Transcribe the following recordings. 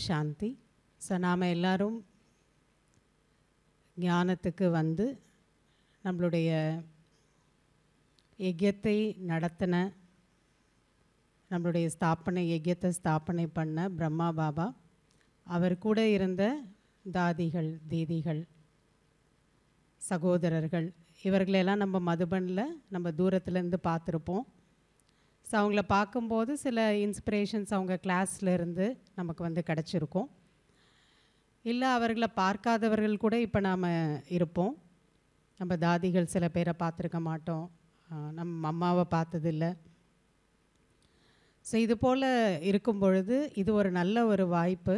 சாந்தி. So நாம் எல்லாரும் ஞானத்துக்கு வந்து நம்மளுடைய யஜ்யத்தை நடத்தின, நம்மளுடைய யஜ்யத்தை ஸ்தாபனை பண்ண பிரம்மா பாபா, அவர் கூட இருந்த தாதிகள், தீதிகள், சகோதரர்கள், இவர்களெல்லாம் நம்ம மதுபனில் நம்ம தூரத்துலேருந்து பார்த்துருப்போம். ஸோ அவங்கள பார்க்கும்போது சில இன்ஸ்பிரேஷன்ஸ் அவங்க கிளாஸில் இருந்து நமக்கு வந்து கிடச்சிருக்கும். இல்லை அவர்களை பார்க்காதவர்கள் கூட இப்போ நாம் இருப்போம். நம்ம தாதிகள் சில பேரை பார்த்துருக்க மாட்டோம், நம்ம அம்மாவை பார்த்ததில்லை. ஸோ இது போல் இருக்கும் பொழுது இது ஒரு நல்ல ஒரு வாய்ப்பு.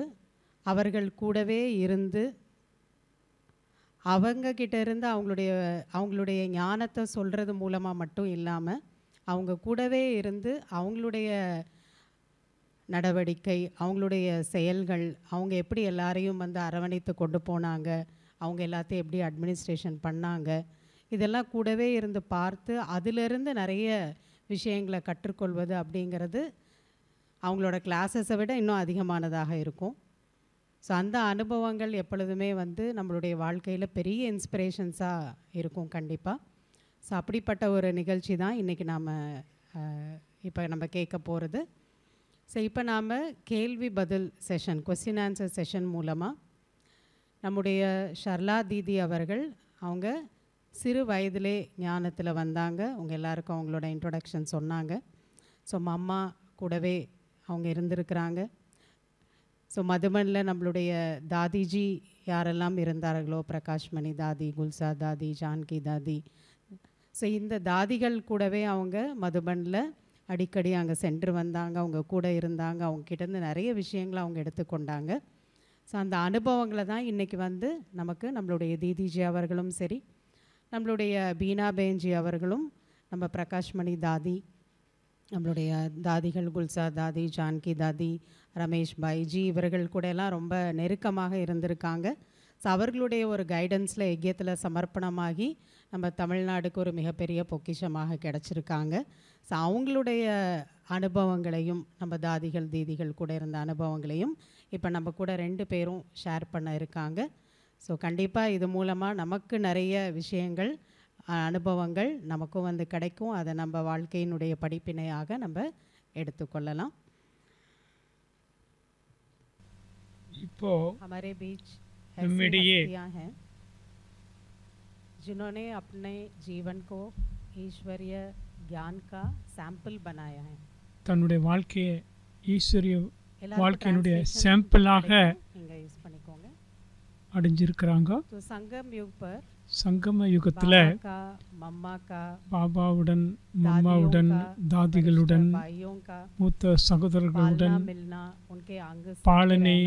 அவர்கள் கூடவே இருந்து அவங்கக்கிட்ட இருந்து அவங்களுடைய ஞானத்தை சொல்கிறது மூலமாக மட்டும் இல்லாமல் அவங்க கூடவே இருந்து அவங்களுடைய நடவடிக்கை, அவங்களுடைய செயல்கள், அவங்க எப்படி எல்லாரையும் வந்து அரவணைத்து கொண்டு போனாங்க, அவங்க எல்லாத்தையும் எப்படி அட்மினிஸ்ட்ரேஷன் பண்ணாங்க, இதெல்லாம் கூடவே இருந்து பார்த்து அதிலிருந்து நிறைய விஷயங்களை கற்றுக்கொள்வது அப்படிங்கிறது அவங்களோட கிளாஸஸை விட இன்னும் அதிகமானதாக இருக்கும். ஸோ அந்த அனுபவங்கள் எப்பொழுதுமே வந்து நம்மளுடைய வாழ்க்கையில் பெரிய இன்ஸ்பிரேஷன்ஸாக இருக்கும் கண்டிப்பாக. ஸோ அப்படிப்பட்ட ஒரு நிகழ்ச்சி தான் இன்றைக்கி இப்போ நம்ம கேட்க போகிறது. ஸோ இப்போ நாம் கேள்வி பதில் செஷன், கொஸ்டின் ஆன்சர் செஷன் மூலமாக நம்முடைய ஷர்லா தீதி அவர்கள் அவங்க சிறு வயதிலே ஞானத்தில் வந்தாங்க. அவங்க எல்லாருக்கும் அவங்களோட இன்ட்ரொடக்ஷன் சொன்னாங்க. ஸோ அம்மா கூடவே அவங்க இருந்திருக்கிறாங்க. ஸோ மதுபனில் நம்மளுடைய தாதிஜி யாரெல்லாம் இருந்தார்களோ, பிரகாஷ்மணி தாதி, குல்சா தாதி, ஜான்கி தாதி, ஸோ இந்த தாதிகள் கூடவே அவங்க மதுபனில் அடிக்கடி அங்கே சென்று வந்தாங்க, அவங்க கூட இருந்தாங்க, அவங்கக்கிட்டேருந்து நிறைய விஷயங்களை அவங்க எடுத்துக்கொண்டாங்க. ஸோ அந்த அனுபவங்களை தான் இன்றைக்கி வந்து நமக்கு நம்மளுடைய தீதிஜி அவர்களும் சரி, நம்மளுடைய பீனா பேன்ஜி அவர்களும், நம்ம பிரகாஷ்மணி தாதி, நம்மளுடைய தாதிகள் குல்சா தாதி, ஜான்கி தாதி, ரமேஷ் பாய்ஜி, இவர்கள் கூட எல்லாம் ரொம்ப நெருக்கமாக இருந்திருக்காங்க. ஸோ அவர்களுடைய ஒரு கைடன்ஸில் யஜ்யத்தில் சமர்ப்பணமாகி நம்ம தமிழ்நாடுக்கு ஒரு மிகப்பெரிய பொக்கிஷமாக கிடச்சிருக்காங்க. ஸோ அவங்களுடைய அனுபவங்களையும், நம்ம தாதிகள் தீதிகள் கூட இருந்த அனுபவங்களையும் இப்போ நம்ம கூட 2 பேரும் ஷேர் பண்ண இருக்காங்க. ஸோ கண்டிப்பாக இது மூலமாக நமக்கு நிறைய விஷயங்கள், அனுபவங்கள் நமக்கும் வந்து கிடைக்கும். அதை நம்ம வாழ்க்கையினுடைய படிப்பினையாக நம்ம எடுத்துக்கொள்ளலாம். இப்போ हमारे बीच நம்மிடையே हैं जिन्होंने अपने जीवन को ईश्वरीय ज्ञान का सैंपल बनाया है. தன்னுடைய வாழ்க்கையை ஈஸ்வரிய வாழ்க்கையினுடைய சாம்பிளாக இங்கே யூஸ் பண்ணிக்கோங்க. அடைஞ்சிருக்கிறாங்க. तो संगम युग पर சங்கம யுகத்தில் பாபாவுடன், மம்மாவுடன், தாதிகளுடன், மூத்த சகோதரர்களுடன் பாலனை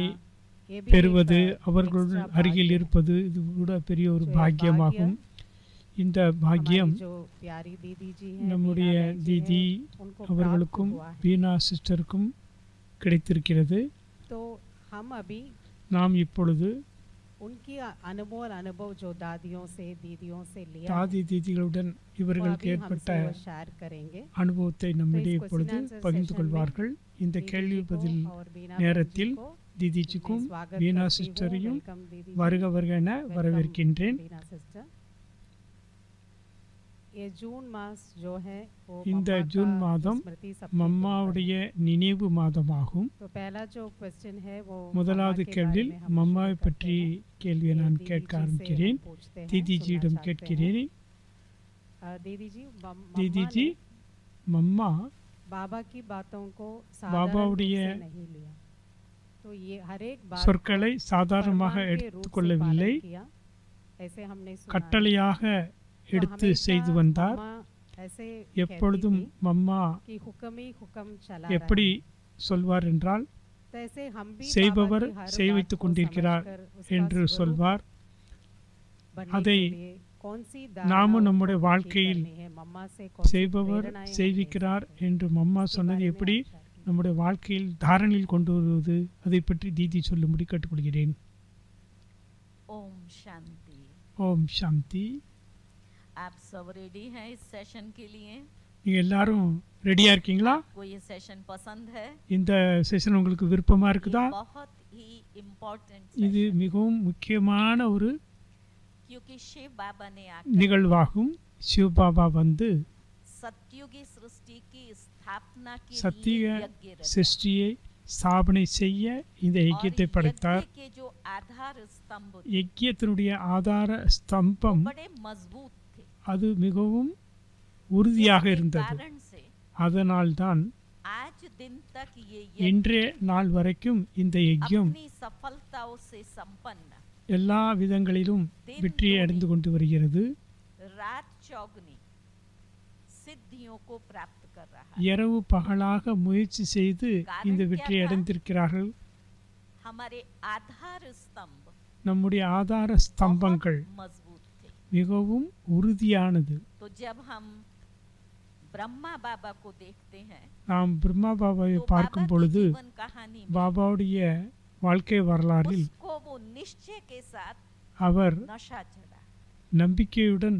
பெறுவது, அவர்களுடன் அருகில் இருப்பது, இது கூட பெரிய ஒரு பாக்கியமாகும். இந்த பாக்கியம் நம்முடைய தீதி அவர்களுக்கும் பீனா சிஸ்டருக்கும் கிடைத்திருக்கிறது. நாம் இப்பொழுது தாதி தீதிகளுடன் இவர்களுக்கு ஏற்பட்ட அனுபவத்தை நம்மிடையே இப்பொழுது பகிர்ந்து கொள்வார்கள். இந்த கேள்வி பதில் நேரத்தில் தீதிஜிக்கும் பீனா சிஸ்டரையும் வருக வருக என வரவேற்கின்றேன். இந்த ஜூன் மாதம் மம்மாவுடைய நினைவு மாதமாகும். முதலாவது கேள்வியில் மம்மாவை பற்றி கேள்வியை நான் கேட்க ஆரம்பிக்கிறேன். தீதிஜியிடம் கேட்கிறேன். தீதிஜி, மம்மா பாபாவுடைய சொற்களை சாதாரணமாக எடுத்துக்கொள்ளவில்லை, கட்டளையாக எடுத்து செய்து வந்தார். எப்பொழுதும் மம்மா எப்படி சொல்வார் என்றால், செய்பவர் செய்ய வைத்துக் கொண்டிருக்கிறார் என்று சொல்வார். அதை நாமும் நம்முடைய வாழ்க்கையில் செய்பவர் செய்விக்கிறார் என்று மம்மா சொன்னது எப்படி நம்முடைய வாழ்க்கையில் தாரணையில் கொண்டு வருவது, அதை பற்றி தீதி சொல்லும்படி கேட்டுக்கொள்கிறேன். ஓம் சாந்தி. ஓம் சாந்தி. आप सब रेडी हैं इस सेशन के लिए? நீங்க எல்லாரும் ரெடியா இருக்கீங்களா? आपको ये सेशन पसंद है? இந்த செஷன் உங்களுக்கு விருப்பமா இருக்குதா? बहुत ही इम्पोर्टेंट இது மிகவும் முக்கியமான ஒரு क्योंकि शिव बाबा ने நிகழ்வாகும். சிவபாபா வந்து सत्युगी सृष्टि की स्थापना के சத்திய लिए यज्ञ रचा। சிருஷ்டியை ஸ்தாபனை செய்ய இந்த और யஜ்யத்தை यज्ञ படைத்தார். के जो आधार स्तंभ யஜ்யத்தினுடைய ஆதார ஸ்தம்பம் बड़े मजबूत थे। அது மிகவும் உறுதியாக जिसके இருந்தது. कारण से அதனால்தான் आज दिन तक ये இன்றைய நாள் வரைக்கும் இந்த யஜ்யம் अपनी सफलताओं से संपन्न எல்லா விதங்களிலும் வெற்றியை அடைந்து கொண்டு வருகிறது. रात चौगनी सिद्धियों को प्राप्त कर रहा है। இரவு பகலாக முயற்சி செய்து இந்த வெற்றியை அடைந்திருக்கிறார்கள். हमारे आधार स्तंभ நம்முடைய ஆதார ஸ்தம்பங்கள் बहुत मजबूत थे। மிகவும் உறுதியானது. तो जब हम ब्रह्मा बाबा को देखते हैं நாம் பிரம்மா பாபாவை तो பார்க்கும் बाबा की பொழுது जीवन कहानी में பாபாவுடைய வாழ்க்கை வரலாறில் उसको वो निश्चय के साथ அவர் नशा चढ़ा। நம்பிக்கையுடன்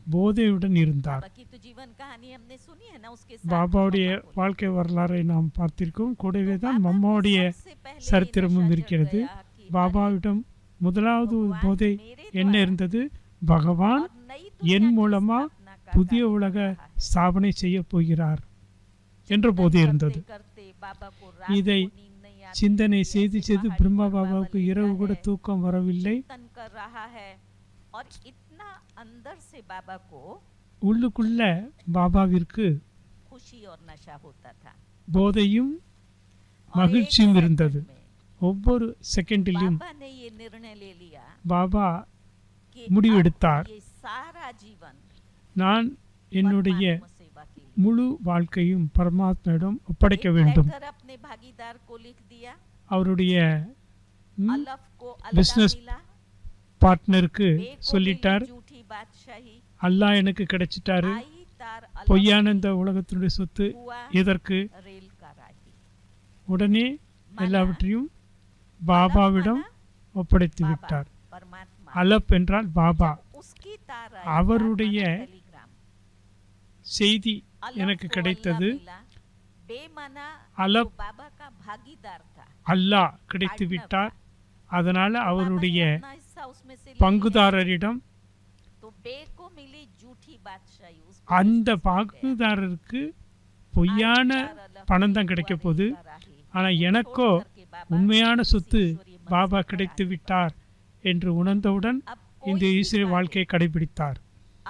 போதையுடன் இருந்தார். बाबा की तो जीवन कहानी हमने सुनी है ना, उसके साथ பாபாவுடைய मम्मा बोली। வாழ்க்கை வரலாறை நாம் பார்த்திருக்கோம். கூடவே तो தான் बाबा को மம்மாவுடைய सबसे पहले ये சரித்திரமும் नशा चढ़ இருக்கிறது. गया कि பாபாவிடம் முதலாவது ஒரு भगवान போதை मेरे என்ன द्वारा இருந்தது? பகவான் और नई दुनिया என் की மூலமா स्थापना का புதிய कार्य உலக कर रहा है। ஸ்தாபனை செய்ய போகிறார் என்ற போதை இருந்தது. करते बाबा को रात இதை को नींद नहीं आती சிந்தனை थी, செய்து ऐसे செய்து पहाड़ी பிரம்மா पर பாபாவுக்கு बाबा இரவு लेटा கூட है, தூக்கம் வரவில்லை. चिंतन कर रहा है और इतना अंदर से बाबा को உள்ளுக்குள்ள பாபாவிற்கு खुशी और नशा होता था। போதையும் और மகிழ்ச்சியும் एक இருந்தது. सेकंड में ஒவ்வொரு செகண்டிலும் बाबा ने ये निर्णय ले लिया பாபா कि முடிவெடுத்தார். अब ये सारा जीवन நான் என்னுடைய परमात्मा सेवा के लिए। முழு வாழ்க்கையும் பரமாத்மாவிடம் ஒப்படைக்க एक வேண்டும். लेटर अपने भागीदार को लिख दिया। அவருடைய अलफ को अल्लाह business मिला, பார்ட்னருக்கு बे को சொல்லிட்டார், मिली झूठी बादशाही, அல்லாஹ் எனக்கு கிடைச்சிட்டாரு. आई तार अलफ பொய்யான இந்த உலகத்தினுடைய சொத்து हुआ எதற்கு? रेल का राही। உடனே எல்லாவற்றையும் பாபாவிடம் ஒப்படைத்து बाबा விட்டார். परमात्मा அலப் என்றால் பாபா. उसकी तार आई, அவருடைய तार माना टेलीग्राम। செய்தி अलफ எனக்கு को கிடைத்தது. अल्लाह मिला, बेमाना अलफ जो बाबा का भागीदार था, அல்லாஹ் கிடைத்து விட்டார். அதனால बाबा ने அவருடைய अपना हिस्सा उसमें से ले लिया। பங்குதாரரிடம் तो बे को मिली झूठी बादशाही, उसको அந்த business मिल गया। பங்குதாரருக்கு பொய்யான आई तार अलफ பணம் தான் हुआ கிடைக்க रेल போகுது. का राही। ஆனா वो எனக்கோ छोड़ करके बाबा உண்மையான इस சொத்து ईश्वरीय मंजिल பாபா पर கிடைத்து आगे விட்டார் என்று உணர்ந்தவுடன் बढ़ा। अब இந்த कोई भी ஈஸ்வரிய कार्य வாழ்க்கையை கடைபிடித்தார்.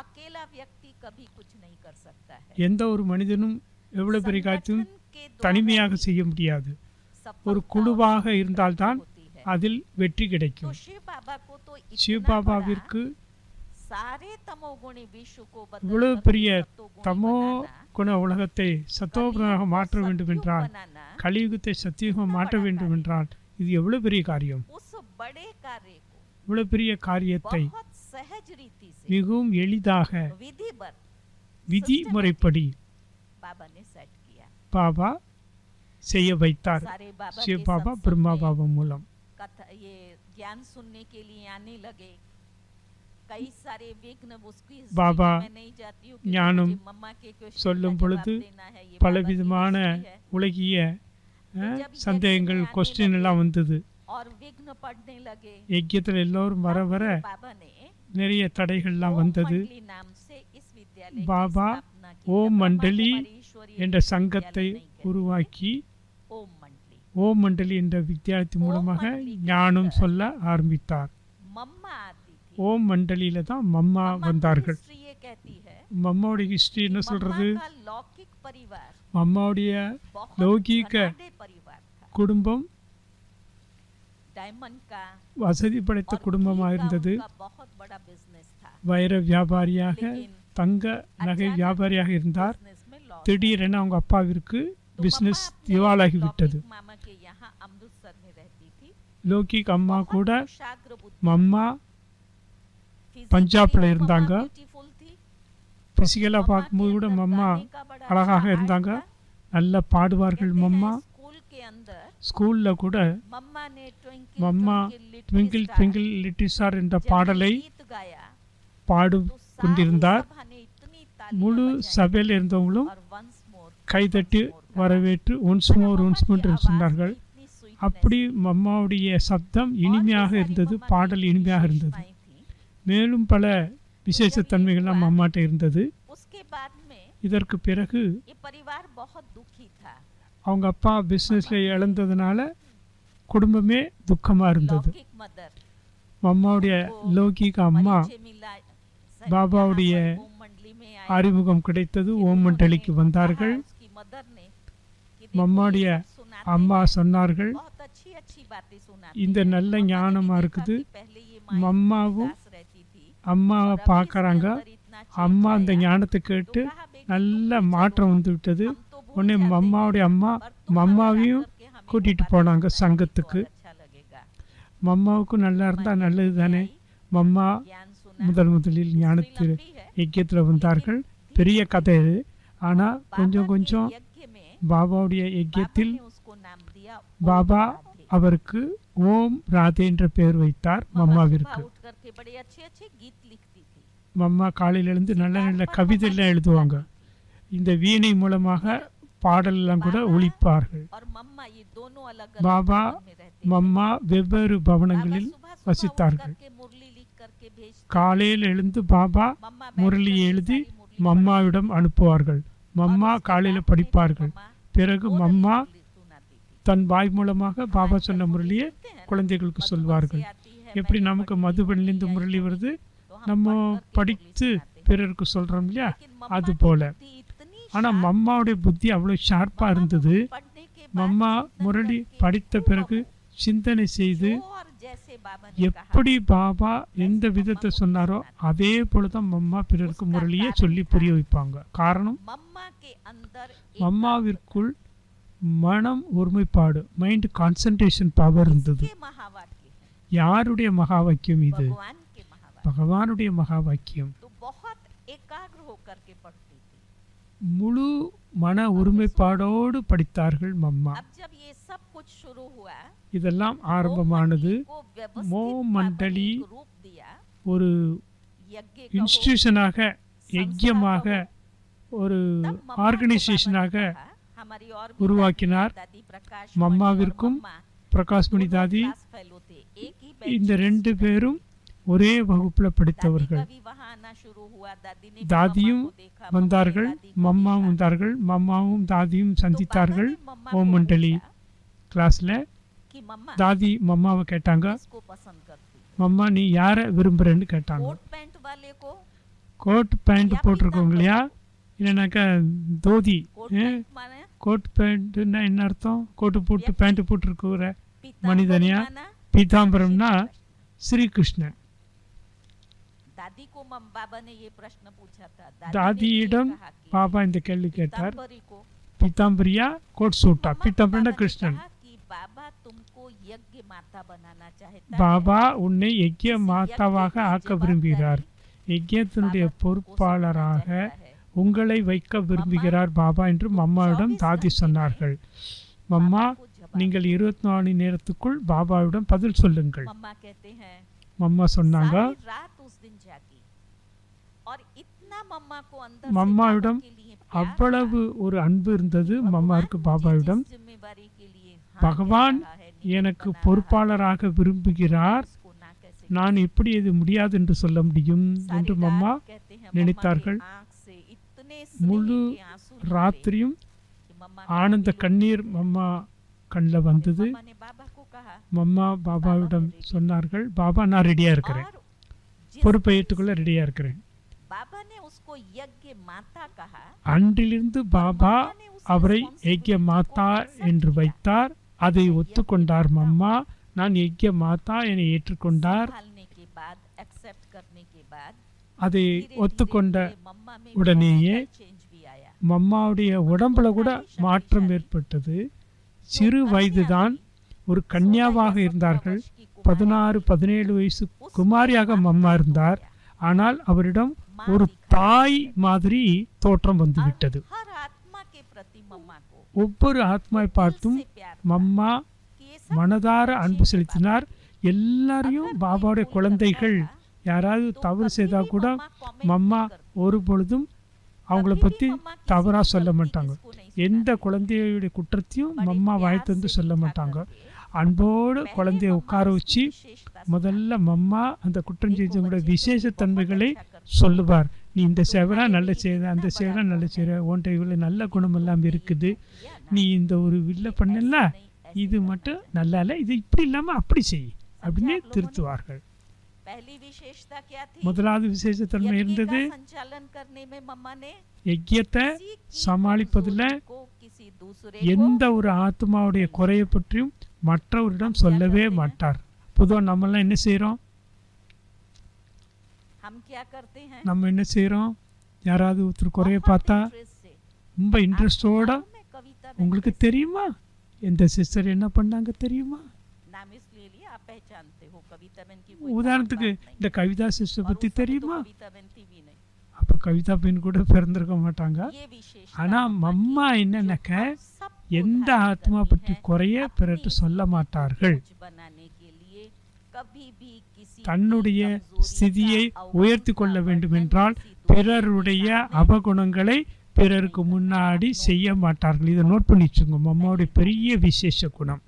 अकेला व्यक्ति कभी कुछ नहीं कर सकता है। எந்த ஒரு மனிதனும் எவ்வளவு பெரிய காரியத்தையும் संगठन के द्वारा தனிமையாக செய்ய முடியாது. ஒரு सफलता குழுவாக और இருந்தால்தான் होती है। அதில் வெற்றி तो கிடைக்கும். शिव बाबा को तो इतना சிவபாபாவிற்கு बड़ा सारे तमोगुणी विश्व को बदल இவ்வளவு करके பெரிய सत्वगुणी தமோ बनाना, குண உலகத்தை சத்தோகுணமாக कलियुग को மாற்ற வேண்டும் सत्युग என்றால், बनाना, கலியுகத்தை சத்தியுகம் மாற்ற வேண்டும் என்றால் இது எவ்வளவு பெரிய காரியம். उस बड़े कार्य को இவ்வளவு பெரிய காரியத்தை बहुत सहज रीति से மிகவும் எளிதாக विधिवत விதிமுறைப்படி बाबा ने सेट किया। பாபா செய்ய வைத்தார். सारे बाबा சிவ के பாபா सत्संग பிரம்மா में பாபா மூலம் कथा ये ज्ञान सुनने के लिए आने लगे। कई सारे विघ्न उसकी हिस्ट्री बाबा में मैं नहीं जाती हूँ क्योंकि ஞானம் मुझे मम्मा के क्वेश्चन சொல்லும் का பொழுது जवाब देना है। ये बाबा की பலவிதமான हिस्ट्री है। உலகிய जब சந்தேகங்கள் यज्ञ में கொஸ்டின் आने எல்லாம் लगे வந்தது. और विघ्न पड़ने लगे, யஜ்யத்தில் எல்லோரும் வர तब வர फिर बाबा ने நிறைய தடைகள்லாம் ओम வந்தது. मंडली नाम से इस विद्यालय की बाबा स्थापना की। ஓம் ब्रह्मा மண்டலி कुमारी ईश्वरीय என்ற சங்கத்தை विद्यालय नहीं कहते, உருவாக்கி ओम मंडली। ஓம் மண்டலி என்ற வித்தியாலயத்தின் மூலமாக ஞானம் சொல்ல ஆரம்பித்தார். मम्मा आती थी। ஓம் மண்டலியில தான் மம்மா मम्मा की வந்தார்கள். हिस्ट्री ये कहती है மம்மாவுடைய ஹிஸ்டரி என்ன कि சொல்றது? मम्मा का लौकिक परिवार மம்மாவுடைய बहुत लौकिक धनाढ्य परिवार था। குடும்பம் डायमंड का வசதி படைத்த और குடும்பமாக घी का இருந்தது. उनका बहुत बड़ा बिजनेस था। வைர வியாபாரியாக लेकिन தங்க நகை अचानक வியாபாரியாக இருந்தார். बिजनेस में लॉस திடீரென அவங்க அப்பாவிற்கு तो பிசினஸ் मम्मा अपने திவாலாகி விட்டது. लौकिक मामा के यहाँ अमृतसर में रहती थी। லோகிக் அம்மா बहुत கூட कुशाग्र बुद्धि, மம்மா physically பஞ்சாப்ல भी இருந்தாங்க. मम्मा beautiful थी। பிசிக்கலா मम्मा பார்க்கும்போது के கூட अंदर மம்மா गाने का बड़ा அழகாக अच्छा இருந்தாங்க. art था। நல்ல பாடுவார்கள் कहते हैं மம்மா. स्कूल के अंदर ஸ்கூல்ல கூட मम्मा ने twinkle mamma twinkle twinkle little twinkle little star என்ற स्टार பாடலை जब गीत गाया பாடு तो सारी கொண்டிருந்தார். सभा ने इतनी तालियां முழு बजाई சபையில் இருந்தவங்களும் और once more கைதட்டி once more வரவேற்று ஒன்ஸ் மோர் ஒன்ஸ் மோர் என்று சொன்னார்கள். इतनी sweet அப்படி மம்மாவுடைய சப்தம் இனிமையாக இருந்தது, பாடல் இனிமையாக இருந்தது. மேலும் பல விசேஷத்தன்மைகள்லாம் மம்மாட்ட இருந்தது. இதற்கு பிறகு அவங்க அப்பா பிஸ்னஸில் இழந்ததுனால குடும்பமே துக்கமாக இருந்தது. மம்மாவுடைய லௌகிக அம்மா பாபாவுடைய அறிமுகம் கிடைத்தது. ஓம் மண்டலிக்கு வந்தார்கள். மம்மாவுடைய அம்மா சொன்னார்கள், இந்த நல்ல ஞானமாக இருக்குது. மம்மாவும் அம்மாவை பார்க்குறாங்க. அம்மா அந்த ஞானத்தை கேட்டு நல்ல மாற்றம் வந்து விட்டது. உடனே மம்மாவுடைய அம்மா மம்மாவையும் கூட்டிகிட்டு போனாங்க சங்கத்துக்கு. மம்மாவுக்கும் நல்லா இருந்தால் நல்லது தானே. மம்மா முதலில் ஞானத்தில் யஜ்யத்தில் வந்தார்கள். பெரிய கதை இது. ஆனால் கொஞ்சம் கொஞ்சம் பாபாவுடைய யஜ்யத்தில் பாபா அவருக்கு ஓம் ராதே என்ற பெயர் வைத்தார் மம்மாவிற்கு. மம்மா காலையில் எழுந்து நல்ல நல்ல கவிதையெல்லாம் எழுதுவாங்க. இந்த வீணை மூலமாக பாடலெல்லாம் கூட ஒலிப்பார்கள். பாபா மம்மா வெவ்வேறு பவனங்களில் வசித்தார்கள். காலையில் எழுந்து பாபா முரளியை எழுதி மம்மாவிடம் அனுப்புவார்கள். மம்மா காலையில் படிப்பார்கள். பிறகு மம்மா தன் வாய் மூலமாக பாபா சொன்ன முரளியை குழந்தைகளுக்கு சொல்வார்கள். எப்படி நமக்கு மதுபனிலிருந்து முரளி வருது, நம்ம படித்து பிறருக்கு சொல்கிறோம் இல்லையா, அது போல. ஆனால் மம்மாவுடைய புத்தி அவ்வளோ ஷார்ப்பாக இருந்தது. மம்மா முரளி படித்த பிறகு சிந்தனை செய்து எப்படி பாபா எந்த விதத்தை சொன்னாரோ அதே போல தான் மம்மா பிறருக்கு முரளியை சொல்லி புரிய வைப்பாங்க. காரணம், மம்மாவிற்குள் மனம் ஒருமைப்பாடு, மைண்ட் கான்சன்ட்ரேஷன் பவர் இருந்தது. யாருடைய மகா வாக்கியம் இது? பகவானுடைய மகா வாக்கியம். முழு மன ஒருமைப்பாடோடு படித்தார்கள் மம்மா. இதெல்லாம் ஆரம்பமானது. மோ மண்டலி ஒரு இன்ஸ்டிடியூஷனாக, யஜ்யமாக, ஒரு ஆர்கனைசேஷனாக உருவாக்கினார். மம்மாவிற்கும் பிரகாஷ்மணி தாதி இந்த ரெண்டு பேரும் ஒரே வகுப்பில் படித்தவர்கள். தாதியும் வந்தார்கள், மம்மாவும் வந்தார்கள். மம்மாவும் தாதியும் சந்தித்தார்கள் ஓம் மண்டலி கிளாஸில். தாதி மம்மாவை கேட்டாங்க, மம்மா நீ யாரை விரும்புகிறேன்னு கேட்டாங்க. கோட் பேண்ட் போட்டிருக்கோங்க இல்லையா, இல்லைனாக்கா தோதி. கோட் பேண்ட்னா என்ன அர்த்தம்? கோட்டு போட்டு பேண்ட் போட்டிருக்கிற மனிதனையா? பீதாம்பரம்னா ஸ்ரீகிருஷ்ணன். தாதியிடம் பாபா இந்த கேள்வி கேட்டார், பீதாம்பரியா கோட் சூட்டா? பீதாம்பரம்னா கிருஷ்ணன். பாபா உன்னை யஜ்ய மாதாவாக ஆக்க விரும்புகிறார், யஜ்யத்தினுடைய பொறுப்பாளராக உங்களை வைக்க விரும்புகிறார் பாபா என்று மம்மாவிடம் தாதி சொன்னார்கள். மம்மா, நீங்கள் 24 மணி நேரத்துக்குள் பாபாவிடம் பதில் சொல்லுங்கள். மம்மா சொன்னாங்க. மம்மாவிடம் அவ்வளவு ஒரு அன்பு இருந்தது மம்மாவுக்கு பாபாவிடம். பகவான் எனக்கு பொறுப்பாளராக விரும்புகிறார், நான் எப்படி இது முடியாது என்று சொல்ல முடியும் என்று மம்மா நினைத்தார்கள். முழு ராத்திரியும் ஆனந்த கண்ணீர் மம்மா கண்ணில் வந்தது. மம்மா பாபாவிடம் சொன்னார்கள், பாபா நான் ரெடியாக இருக்கிறேன், பொறுப்பை ஏற்றுக்கொள்ள ரெடியாக இருக்கிறேன். அன்றிலிருந்து பாபா அவரை யஜ்ய மாதா என்று வைத்தார். அதை ஒத்துக்கொண்டார் மம்மா. நான் யஜ்ய மாதா என ஏற்றுக்கொண்டார். அதை ஒத்துக்கொண்ட உடனேயே மம்மாவுடைய உடம்புல கூட மாற்றம் ஏற்பட்டது. சிறு வயதுதான், ஒரு கன்யாவாக இருந்தார்கள். 16-17 வயசு குமாரியாக மம்மா இருந்தார். ஆனால் அவரிடம் ஒரு தாய் மாதிரி தோற்றம் வந்துவிட்டது. ஒவ்வொரு ஆத்மாவை பார்த்தும் மம்மா மனதார அன்பு செலுத்தினார். எல்லாரையும் பாபாவுடைய குழந்தைகள். யாராவது தவறு செய்தால் கூட மம்மா ஒரு பொழுதும் அவங்கள பற்றி தவறாக சொல்ல மாட்டாங்க. எந்த குழந்தையுடைய குற்றத்தையும் மம்மா வாய் தந்து சொல்ல மாட்டாங்க. அன்போடு पहले குழந்தைய मम्मा உட்கார उसकी வச்சு विशेषता முதல்ல மம்மா அந்த குற்றம் देखो செஞ்சவங்களோட बच्चे விசேஷ तुम बहुत தன்மைகளை अच्छा करते சொல்லுவார். நீ இந்த हो, சேவரா तुम्हारे நல்ல में செய்கிற, इतना அந்த बड़ा சேவரா நல்ல गुण செய்கிற, है, உன்ட்ட இவ்வளோ நல்ல குணம் எல்லாம் तुमने இருக்குது, इतना किया ना, நீ இந்த ஒரு வில்ல ये பண்ணல, ऐसे नहीं, ऐसे இது करना மட்டும் चाहिए। நல்லா இல்லை, இது இப்படி இல்லாமல் அப்படி செய் அப்படின்னு समझा आप लोगों ने? திருத்துவார்கள். पहली विशेषता क्या थी? முதலாவது விசேஷ தன்மை यज्ञ இருந்தது, का संचालन करने में मम्मा ने யஜ்யத்தை किसी की சமாளிப்பதில் कमजोरी को, किसी दूसरे எந்த को ஒரு ஆத்மாவுடைய குறையை பற்றியும் மற்றவரிடம் சொல்லவே மாட்டார். பொதுவாக நம்மெல்லாம் என்ன செய்கிறோம்? हम क्या करते हैं? நம்ம என்ன செய்கிறோம்? யாராவது ஒருத்தர் குறைய बहुत பார்த்தா interest से, ரொம்ப இன்ட்ரெஸ்டோட, मालूम है कविता में உங்களுக்கு कैसे- தெரியுமா எந்த சிஸ்டர் என்ன பண்ணாங்க தெரியுமா? नाम इसलिए लिए आप पहचानते हो, कविता बहन की कोई உதாரணத்துக்கு खास बात இந்த नहीं। கவிதா சிஸ்டர் और பற்றி उस समय तो தெரியுமா? कविता बहन थी भी नहीं। அப்போ கவிதா பெண் கூட பிறந்திருக்க மாட்டாங்க. ये विशेषता ஆனா मम्मा மம்மா की, என்னன்னாக்க जो हम सबको எந்த धारण ஆத்மா करती பற்றி है, குறைய பிறர்கிட்ட अपनी சொல்ல स्थिति को மாட்டார்கள். ऊंच बनाने के लिए कभी भी किसी की தன்னுடைய कमजोरी ஸ்திதியை का உயர்த்தி अवगुण கொள்ள का வேண்டும் वर्णन என்றால் किसी दूसरे பிறருடைய के सामने அவகுணங்களை பிறருக்கு முன்னாடி செய்ய மாட்டார்கள். இதை நோட் பண்ணி வச்சுங்க. மம்மாவுடைய பெரிய விசேஷ குணம்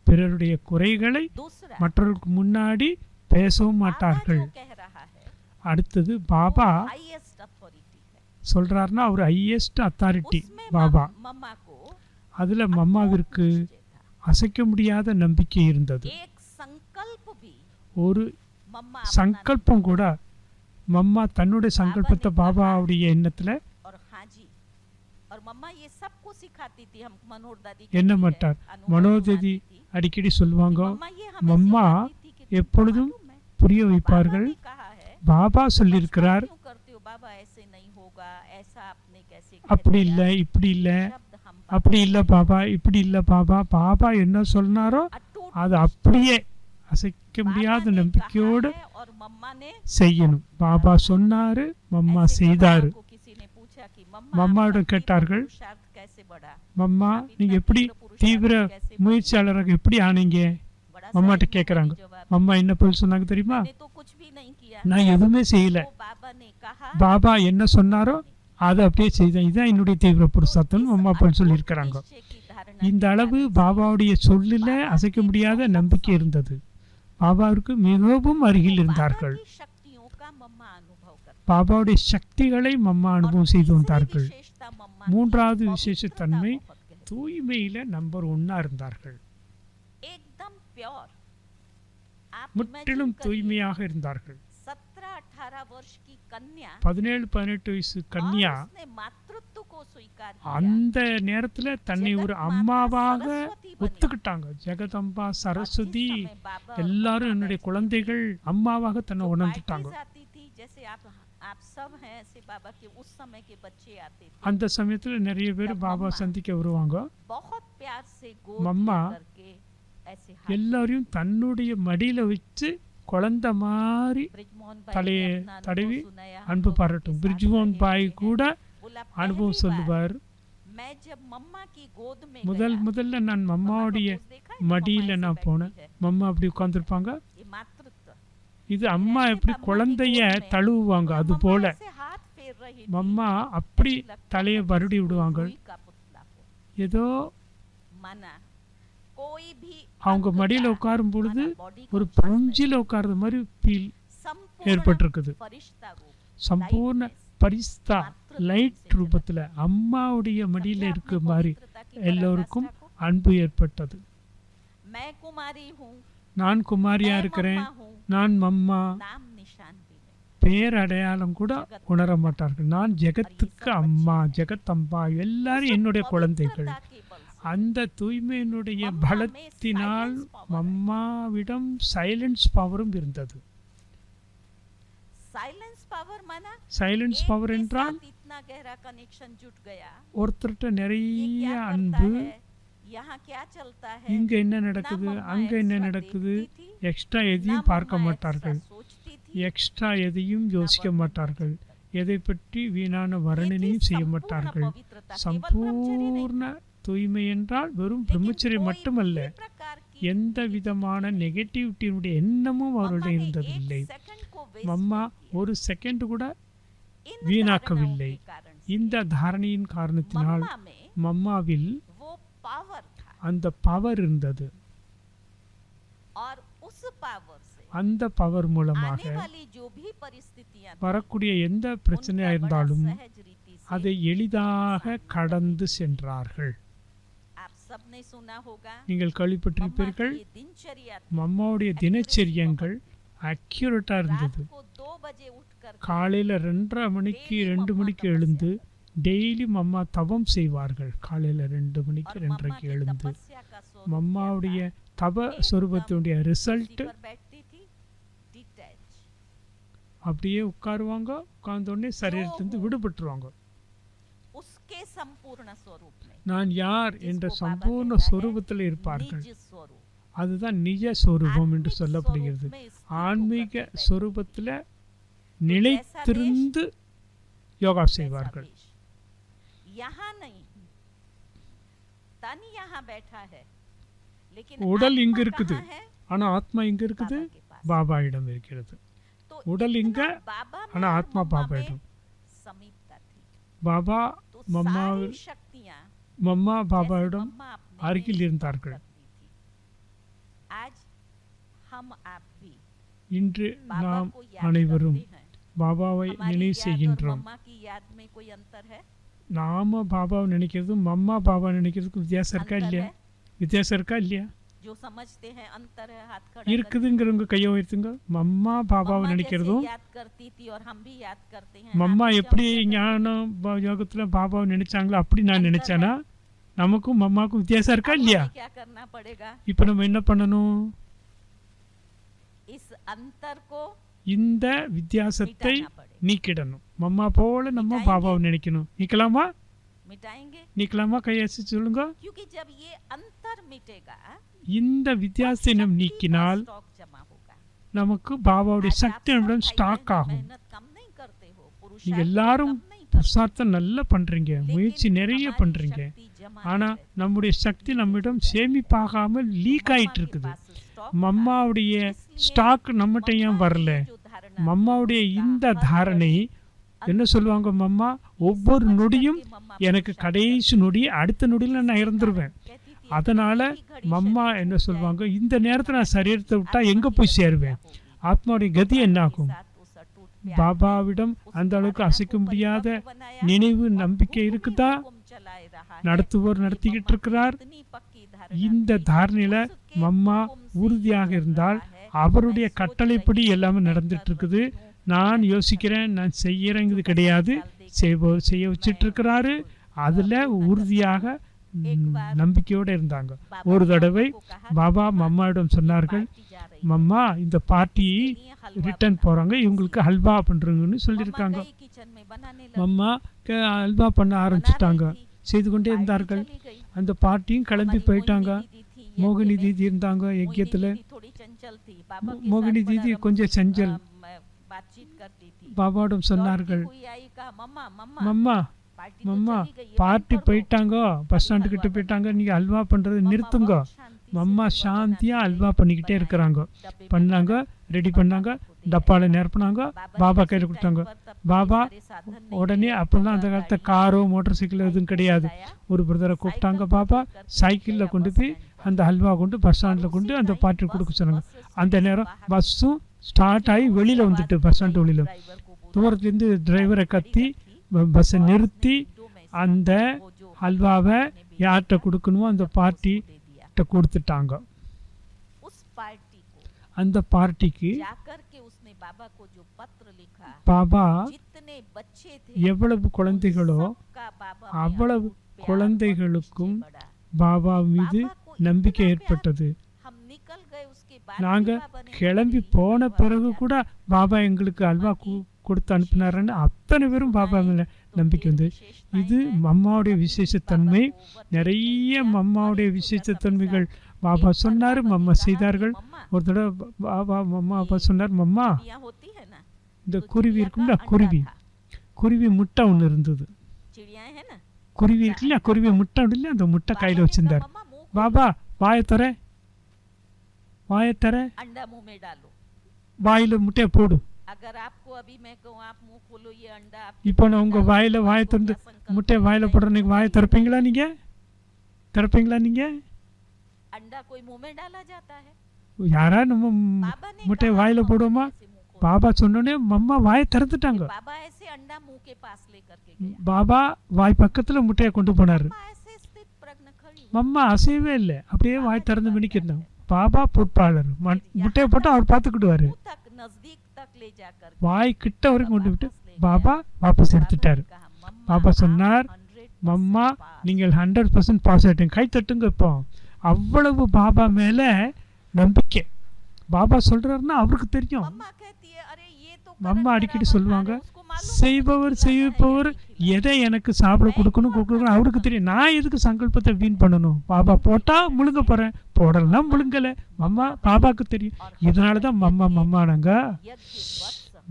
பிறருடைய குறைகளை दूसरा மற்றவர்களுக்கு முன்னாடி பேசவும் बाबा மாட்டார்கள். जो कह रहा है அடுத்தது பாபா हाईएस्ट अथॉरिटी है, சொல்றாருன்னா அவர் ஹையஸ்ட் அத்தாரிட்டி उसमें பாபா. मम्मा को அதுல மம்மாவிற்கு निश्चय था। அசைக்க முடியாத நம்பிக்கை இருந்தது. एक संकल्प भी ஒரு मम्मा சங்கல்பம் கூட மம்மா தன்னுடைய சங்கல்பத்தை பாபாவுடைய எண்ணத்துல और हाँ जी, और मम्मा ये सबको सिखाती थी। हम मनोहर दादी என்ன कहती है, மாட்டார்? अनुभव மனோதேதி सुनाती थी। அடிக்கடி சொல்லுவாங்க, मम्मा ये हमें मम्मा सिखाती थी कि तुमको எப்பொழுதும் मालूम है, புரிய बाबा வைப்பார்கள். ने कहा है, பாபா "ऐसा சொல்லியிருக்கிறார், क्यों करते हो बाबा, ऐसे नहीं होगा, ऐसा आपने कैसे कह அப்படி दिया?" இல்லை, இப்படி இல்லை, शब्द हम அப்படி இல்லை பாபா, இப்படி இல்லை பாபா. பாபா என்ன சொன்னாரோ अटूट அது அப்படியே அசைக்க बाबा முடியாத ने நம்பிக்கையோடு कहा है और मम्मा ने செய்யணும். பாபா சொன்னாரு, மம்மா ऐसे செய்தாரு. को किसी ने पूछा कि மம்மாவிடம் आपका கேட்டார்கள், तीव्र पुरुषार्थ कैसे बढ़ा? மம்மா நீங்க எப்படி தீவிர முயற்சியாளராக எப்படி ஆனீங்க? बड़ा மம்மாட்ட सारी கேட்குறாங்க. जवाब, மம்மா என்ன பதில் சொன்னாங்க தெரியுமா? मैंने तो कुछ भी नहीं किया, நான் எதுவுமே செய்யல, वो बाबा ने कहा। பாபா என்ன சொன்னாரோ அதை அப்படியே செய்தேன். இதுதான் என்னுடைய தீவிர புருஷார்த்தம் அம்மா அப்பா சொல்லியிருக்கிறாங்க. निश्चय की धारणा இந்த के அளவு कारण से பாபாவுடைய சொல்லில அசைக்க முடியாத நம்பிக்கை இருந்தது. பாபாவிற்கு மிகவும் அருகில் बाबा இருந்தார்கள். की शक्तियों का मम्मा अनुभव करते பாபாவுடைய சக்திகளை மம்மா और அனுபவம் செய்து तीसरी வந்தார்கள். विशेषता मम्मा की மூன்றாவது पवित्रता விசேஷ தன்மை बहुत गहरी, தூய்மையில நம்பர் 1 இருந்தார்கள். एकदम प्योर। आप முற்றிலும் imagine करिए, தூய்மையாக இருந்தார்கள். 17-18 वर्ष की कन्या 17-18 வயசு கன்யா और उसने मातृत्व को स्वीकार किया। அந்த நேரத்துல தன்னை ஒரு ஜெகத் மாதா அம்மாவாக சரஸ்வதி பனி. ஒத்துக்கிட்டாங்க. ஜெகதம்பா और जिस சரஸ்வதி समय बाबा और எல்லாரும் मम्मा என்னுடைய बैठे குழந்தைகள் அம்மாவாக थे, தன்னை जो உணர்ந்துட்டாங்க. parties आती थी, जैसे आप सब हैं, ऐसे बाबा के उस समय के बच्चे आते थे, அந்த சமயத்துல நிறைய பேர் பாபா சந்திக்க வருவாங்க. बहुत प्यार से गोद मम्मा करके ऐसे हाथ। எல்லாரையும் தன்னுடைய மடியில வச்சு குழந்தை மாதிரி ब्रिजमोहन भाई தலையை ने अपना தடவி अनुभव सुनाया, हम அன்பு लोगों के பாராட்டும். साथ பிரிஜுவோன் रहे பாய் हुए கூட हैं। बोला, அனுபவம் पहली சொல்லுவார். बार मैं जब मम्मा की गोद में முதல்ல நான் गया, மம்மாவுடைய मम्मा को देखा है ना, மடியில मम्मा நான் ऐसे போனேன். बैठी है। மம்மா அப்படி உட்காந்துருப்பாங்க. ये मातृत्व। இது அம்மா எப்படி குழந்தைய தழுவுவாங்க அது मम्मा போல ऐसे हाथ फेर रही थी, மம்மா அப்படி ऐसे लगता தலையை था வருடி जैसे விடுவாங்க. कोई का पुतला हो। ஏதோ माना कोई भी அவங்க अंग மடியில का, உட்காரும் பொழுது माना body ஒரு consciousness, பஞ்சில உட்கார்றது மாதிரி ஃபீல் संपूर्ण ஏற்பட்டிருக்குது. फरिश्ता रूप, சம்பூர்ண lightness, பரிஸ்தா லைட் ரூபத்துல அம்மாவுடைய மடியில समझा இருக்க आपने மாதிரி पवित्रता की எல்லோருக்கும் पराकाष्ठा को? அன்பு ஏற்பட்டது. मैं कुमारी हूँ, நான் குமாரியா मैं இருக்கிறேன், मम्मा हूँ, நான் மம்மா, नाम निशान भी नहीं। பேர் அடையாளம் கூட உணர மாட்டார்கள். நான் ஜெகத்துக்கு அம்மா, ஜெகத்தம்பா, எல்லாரும் என்னுடைய குழந்தைகள். पवित्रता के बल से அந்த தூய்மையினுடைய मम्मा में பலத்தினால் silence power है। மம்மாவிடம் சைலன்ஸ் பவரும் இருந்தது. साइलेंस पावर माना சைலன்ஸ் एक பவர் के என்றால் साथ इतना गहरा कनेक्शन जुट गया। ஒருத்தர்கிட்ட ये நிறைய क्या करता அன்பு, है, यहाँ क्या चलता है, இங்க என்ன நடக்குது, ना मम्मा அங்க என்ன extra நடக்குது, देखती थी, எக்ஸ்ட்ரா ना எதையும் பார்க்க मम्मा மாட்டார்கள், extra सोचती थी, எக்ஸ்ட்ரா எதையும் யோசிக்க वर्णन மாட்டார்கள், करती எதை பற்றி வீணான थी। வர்ணனையும் செய்ய संपूर्ण மாட்டார்கள். पवित्रता, केवल ब्रह्मचर्य नहीं, சம்பூர்ண தூய்மை என்றால் வெறும் लेकिन பிரம்மச்சரி कोई மட்டுமல்ல, भी प्रकार की எந்த விதமான நெகட்டிவிட்டியினுடைய எண்ணமும் मम्मा அவருடைய ने இருந்ததில்லை. एक सेकंड को waste மம்மா नहीं किया। ஒரு செகண்ட் கூட इन வீணாக்கவில்லை. धारणाओं के कारण से இந்த தாரணையின் காரணத்தினால் मम्मा में மம்மாவில் वो पावर था। அந்த பவர் இருந்தது. और उस पावर से அந்த பவர் மூலமாக आने वाली जो भी परिस्थितियां थी, வரக்கூடிய எந்த उनका பிரச்சனையா बड़ा இருந்தாலும் सहज रीति से அதை எளிதாக கடந்து சென்றார்கள். आप सबने सुना होगा நீங்கள் मम्मा கேள்விப்பட்டிருப்பீர்கள், की ये दिनचर्या थी। மம்மாவுடைய தினச்சரியங்கள் அக்யூரேட்டாக रात இருந்தது. को 2 बजे उठकर காலையில் 2:30 மணிக்கு 2 மணிக்கு எழுந்து டெய்லி மம்மா தவம் செய்வார்கள். காலையில் 2 மணிக்கு और मम्मा 2:30க்கு की எழுந்து तपस्या का स्वरूप மம்மாவுடைய क्या था? தவ சொரூபத்தினுடைய कुर्सी ரிசல்ட் पर बैठती थी, डिटैच, அப்படியே உட்காருவாங்க, உட்கார்ந்த உடனே சரீரத்திலிருந்து விடுபட்டுருவாங்க. उसके संपूर्ण स्वरूप में நான் யார் என்ற जिसको बाबा சம்பூர்ண कहता है, சொரூபத்தில் இருப்பார்கள். निज स्वरूप। அதுதான் நிஜ சொரூபம் என்று आत्मिक சொல்லப்படுகிறது. स्वरूप में स्थित ஆன்மீக होकर बैठती சொரூபத்தில் நிலைத்திருந்து யோகா वैसा செய்வார்கள். वेश। यहाँ नहीं, तन यहाँ बैठा है, लेकिन உடல் இங்க आत्मा இருக்குது, कहाँ है? ஆனா ஆத்மா இங்க இருக்குது, बाबा के पास। பாபா இடம் இருக்கிறது. तो உடல் இங்க, इतना बाबा में ஆனா और ஆத்மா मम्मा பாபா में இடம். समीपता थी। பாபா तो मम्मा सारी शक्तियाँ மம்மா जैसे பாபாவிடம் मम्मा अपने அருகில் में இருந்தார்கள். करती थी। आज हम आप भी இன்று बाबा நாம் को याद அனைவரும் करते हैं। பாபாவை हमारी நினைவு याद और செய்கின்றோம். मम्मा की याद में कोई अंतर है? நாம பாபாவை நினைக்கிறதும் மம்மா பாபா நினைக்கிறதுக்கும் வித்தியாசம் இருக்கா अंतर இல்லையா? है? வித்தியாசம் இருக்கா இல்லையா? जो समझते हैं अंतर है, हाथ खड़ा இருக்குதுங்கிறவங்க கையை உயர்த்துங்க. மம்மா பாபாவை मम्मा நினைக்கிறதும் जैसे याद करती थी और हम भी याद करते हैं। மம்மா आप எப்படி जब- ஞானம் யோகத்தில் பாபாவை நினைச்சாங்களோ அப்படி நான் நினைச்சேனா நமக்கும் மம்மாவுக்கும் வித்தியாசம் இருக்கா अब இல்லையா? हमें क्या करना पड़ेगा? இப்போ நம்ம என்ன பண்ணணும்? इस अंतर को இந்த வித்தியாசத்தை मिटाना पड़ेगा। நீக்கிடணும். மம்மா போல நம்ம मिटाएंगे? பாபாவை நினைக்கணும். நீக்கலாமா? मिटाएंगे, நீக்கலாமா? கையசி சொல்லுங்க. क्योंकि जब ये अंतर मिटेगा இந்த வித்தியாசத்தை நாம் शक्ति का நீக்கினால் स्टॉक जमा होगा। நமக்கு பாபாவுடைய आज आप சக்தி सब நம்மிடம் भाई ஸ்டாக் बहन ஆகும். मेहनत कम नहीं करते हो, நீங்க पुरुषार्थ எல்லாரும் कम नहीं करते, புருஷார்த்தம் நல்லா பண்றீங்க, முயற்சி लेकिन நிறைய हमारी பண்றீங்க. शक्ति जमा ஆனா नहीं रहती। நம்முடைய சக்தி நம்மிடம் சேமிப்பாகாமல் லீக் मम्मा ஆயிட்டு के இருக்குது. पास स्टॉक மம்மாவுடைய इसलिए ஸ்டாக் நம்மகிட்ட ஏன் मम्मा வரல? की जो धारणा மம்மாவுடைய இந்த தாரணை என்ன சொல்லுவாங்க? மம்மா ஒவ்வொரு நொடியும் எனக்கு கடைசி நொடி, அடுத்த நொடியில் நான் இறந்துருவேன். कहती थी, அதனால மம்மா என்ன சொல்லுவாங்க? இந்த நேரத்தில் நான் சரீரத்தை விட்டா எங்க போய் சேருவேன்? ஆத்மாவுடைய கதி என்ன ஆகும்? பாபாவிடம் அந்த அளவுக்கு அசைக்க முடியாத நினைவு நம்பிக்கை இருக்குதா? நடத்துவோர் நடத்திக்கிட்டு இருக்கிறார். இந்த தாரணையில மம்மா உறுதியாக இருந்தால் அவருடைய கட்டளைப்படி எல்லாமே நடந்துட்டு இருக்குது. நான் யோசிக்கிறேன், நான் செய்யறேங்கிறது கிடையாது, செய்ய வச்சிட்டு இருக்கிறாரு. அதுல உறுதியாக நம்பிக்கையோடு இருந்தாங்க. ஒரு தடவை பாபா மம்மாவிடம் சொன்னார்கள், மம்மா இந்த பார்ட்டி ரிட்டர்ன் போறாங்க, இவங்களுக்கு ஹல்வா பண்றீங்கன்னு சொல்லியிருக்காங்க. மம்மா ஹல்வா பண்ண ஆரம்பிச்சுட்டாங்க, செய்து கொண்டே இருந்தார்கள். அந்த பார்ட்டியும் கிளம்பி போயிட்டாங்க. மோகினி தீதி இருந்தாங்க யஜ்யத்துல. மோகினி தீதி கொஞ்சம் செஞ்சல். பாபாவிடம் சொன்னார்கள், மம்மா மம்மா பார்ட்டி போயிட்டாங்க, பஸ் ஸ்டாண்டு கிட்ட போயிட்டாங்க, நீங்க அல்வா பண்றது நிறுத்துங்க. மம்மா சாந்தியா அல்வா பண்ணிக்கிட்டே இருக்கிறாங்க. பண்ணாங்க, ரெடி பண்ணாங்க, டப்பால நிரப்பினாங்க, பாபா கையில் கொடுத்தாங்க. பாபா உடனே அப்பெல்லாம் அந்த காலத்துல காரோ மோட்டார் சைக்கிள் எதுவும் கிடையாது. ஒரு பிரதரை கூப்பிட்டாங்க. பாபா சைக்கிளில் கொண்டு போய் அந்த ஹல்வா கொண்டு பஸ் ஸ்டாண்டில் கொண்டு அந்த பார்ட்டி கொடுக்க சொன்னாங்க. அந்த நேரம் பஸ்ஸும் ஸ்டார்ட் ஆகி வெளியில் வந்துட்டு பஸ் ஸ்டாண்டு வெளியில் தூரத்துலேருந்து டிரைவரை கத்தி பஸ்ஸை நிறுத்தி அந்த ஹல்வாவை யார்கிட்ட கொடுக்கணுமோ அந்த பார்ட்டிகிட்ட கொடுத்துட்டாங்க. அந்த பார்ட்டிக்கு பாபா எவ்வளவு குழந்தைகளோ அவ்வளவு குழந்தைகளுக்கும் பாபா மீது நம்பிக்கை ஏற்பட்டது. நாங்க கிளம்பி போன பிறகு கூட பாபா எங்களுக்கு அல்வா கொடுத்து அனுப்பினாருன்னு அத்தனை பேரும் பாபா மேல நம்பிக்கை வந்து. இது மம்மாவுடைய விசேஷத்தன்மை. நிறைய மம்மாவுடைய விசேஷத்தன்மைகள் பாபா சொன்னார், மம்மா செய்தார்கள். ஒரு தடவை பாபா மம்மா அப்பா சொன்னார், மம்மா இந்த குருவி இருக்குல்ல, குருவி முட்டை ஒன்று இருந்தது. குருவி இருக்குல்ல, குருவி முட்டை இல்லை, அந்த முட்டை கையில் வச்சிருந்தார். பாபா வாயத்தர வாயில முட்டையை போடு. இப்போ நான் உங்க வாயில வாயை திறந்து முட்டையை வாயில போடுற, நீங்க வாயை திறப்பீங்களா? நீங்க திறப்பீங்களா? நீங்க யாரா நம்ம बाबा ने முட்டையை कहा, வாயில் "मम्मा போடுவோமா? ऐसे मुंह खोल பாபா சொன்னோடனே மம்மா வாயை திறந்துட்டாங்க. बाबा ऐसे अंडा मुंह के पास लेकर के गया பாபா வாய் பக்கத்தில் முட்டையை கொண்டு போனார். मम्मा ऐसे स्थित प्रज्ञ खड़ी हुई மம்மா அசையவே இல்லை, அப்படியே வாய் திறந்து மினிக்கிருந்தாங்க. பாபா பொறுப்பாளர், முட்டையை போட்டு அவர் பார்த்துக்கிடுவார். मुंह तक नजदीक तक ले जाकर के வாய் கிட்ட வரைக்கும் கொண்டு விட்டு பாபா வாபஸ் எடுத்துட்டார். कहा, "मम्मा பாபா சொன்னார், 100% மம்மா पास." நீங்கள் 100% பாஸ் ஆகிட்டீங்க, கை தட்டுங்க. இப்போ அவ்வளவு பாபா மேலே நம்பிக்கை. பாபா சொல்கிறாருன்னா அவருக்கு தெரியும். मम्मा कहती है, "अरे ये तो மம்மா करन அடிக்கடி बराबर சொல்லுவாங்க, है, उसको मालूम है செய்பவர் मुझे खिलाना है செய்பவர் या नहीं खिलाना। எதை எனக்கு சாப்பிட கொடுக்கணும் அவருக்கு தெரியும். நான் எதுக்கு சங்கல்பத்தை வீண் பண்ணணும்? பாபா போட்டால் முழுங்க போகிறேன், போடலாம் முழுங்கலை. மம்மா பாபாவுக்கு தெரியும். இதனால தான் மம்மானாங்க.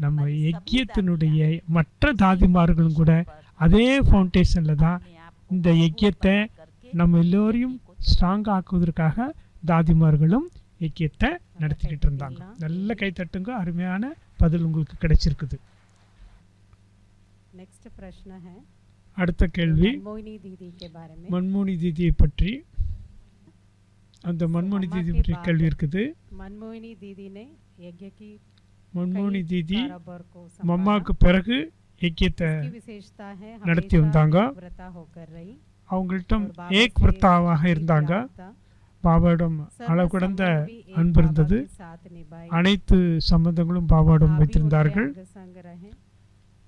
நம்ம யஜ்யத்தினுடைய மற்ற தாதிமார்களும் கூட அதே ஃபவுண்டேஷனில் தான் இந்த யஜ்யத்தை நம்ம எல்லோரையும் ஸ்ட்ராங் ஆக்குவதற்காக தாதிமார்களும் யஜ்யத்தை நடத்திக்கிட்டு இருந்தாங்க. நல்ல கை தட்டுங்க, அருமையான பதில் உங்களுக்கு கிடைச்சிருக்குது. नेक्स्ट प्रश्न है அடுத்த கேள்வி मनमोहिनी दीदी के बारे में। மன்மோனி தீதியை பற்றி. அந்த மன்மோனி தீதி பற்றி கேள்வி இருக்குது. मनमोहिनी दीदी ने यज्ञ की மன்மோனி தீதி कारोबार को மம்மாவுக்கு பிறகு யஜ்யத்தை की विशेषता है நடத்தி हमेशा வந்தாங்க. व्रता होकर रही அவங்கள்ட்டம் और बाबा ஏக் से விரத்தாவாக एक இருந்தாங்க. प्यार था। பாபாவிடம் सर्व அளவு கடந்த संबंध भी एक அன்பு बाबा இருந்தது. के साथ निभाए। அனைத்து சம்பந்தங்களும் பாபாவிடம் आप भी வைத்திருந்தார்கள். उनके अंग संग रहे।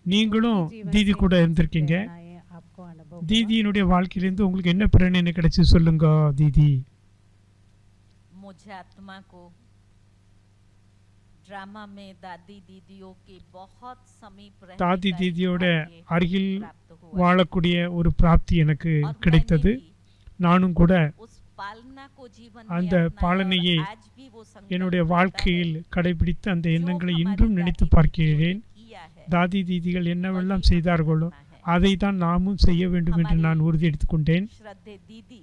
நீங்களும் जीवन தீதி से கூட क्या இருந்திருக்கீங்க. प्रेरणाएं आपको अनुभव हुआ? தீதியினுடைய வாழ்க்கையிலேருந்து உங்களுக்கு என்ன பிரேரணை கிடைச்சு சொல்லுங்க தீதி. मुझे आत्मा को ड्रामा में दादी दीदियों के बहुत समीप रहने தாதி का தீதியோட एक भाग्य அருகில் प्राप्त हुआ। வாழக்கூடிய ஒரு பிராப்தி எனக்கு और मैंने கிடைத்தது. भी நானும் கூட उस पालना को जीवन में அந்த अपनाया और பாலனையை आज भी वो संकल्प என்னுடைய रहता வாழ்க்கையில் है। கடைபிடித்து அந்த जो எண்ணங்களை हमारी இன்றும் दादी நினைத்து दीदियों பார்க்கிறேன். ने किया है, தாதி தீதிகள் என்னவெல்லாம் वही செய்தார்களோ हमें करना है। அதை தான் நாமும் செய்ய வேண்டும் என்று நான் உறுதி எடுத்துக்கொண்டேன். श्रद्धे दीदी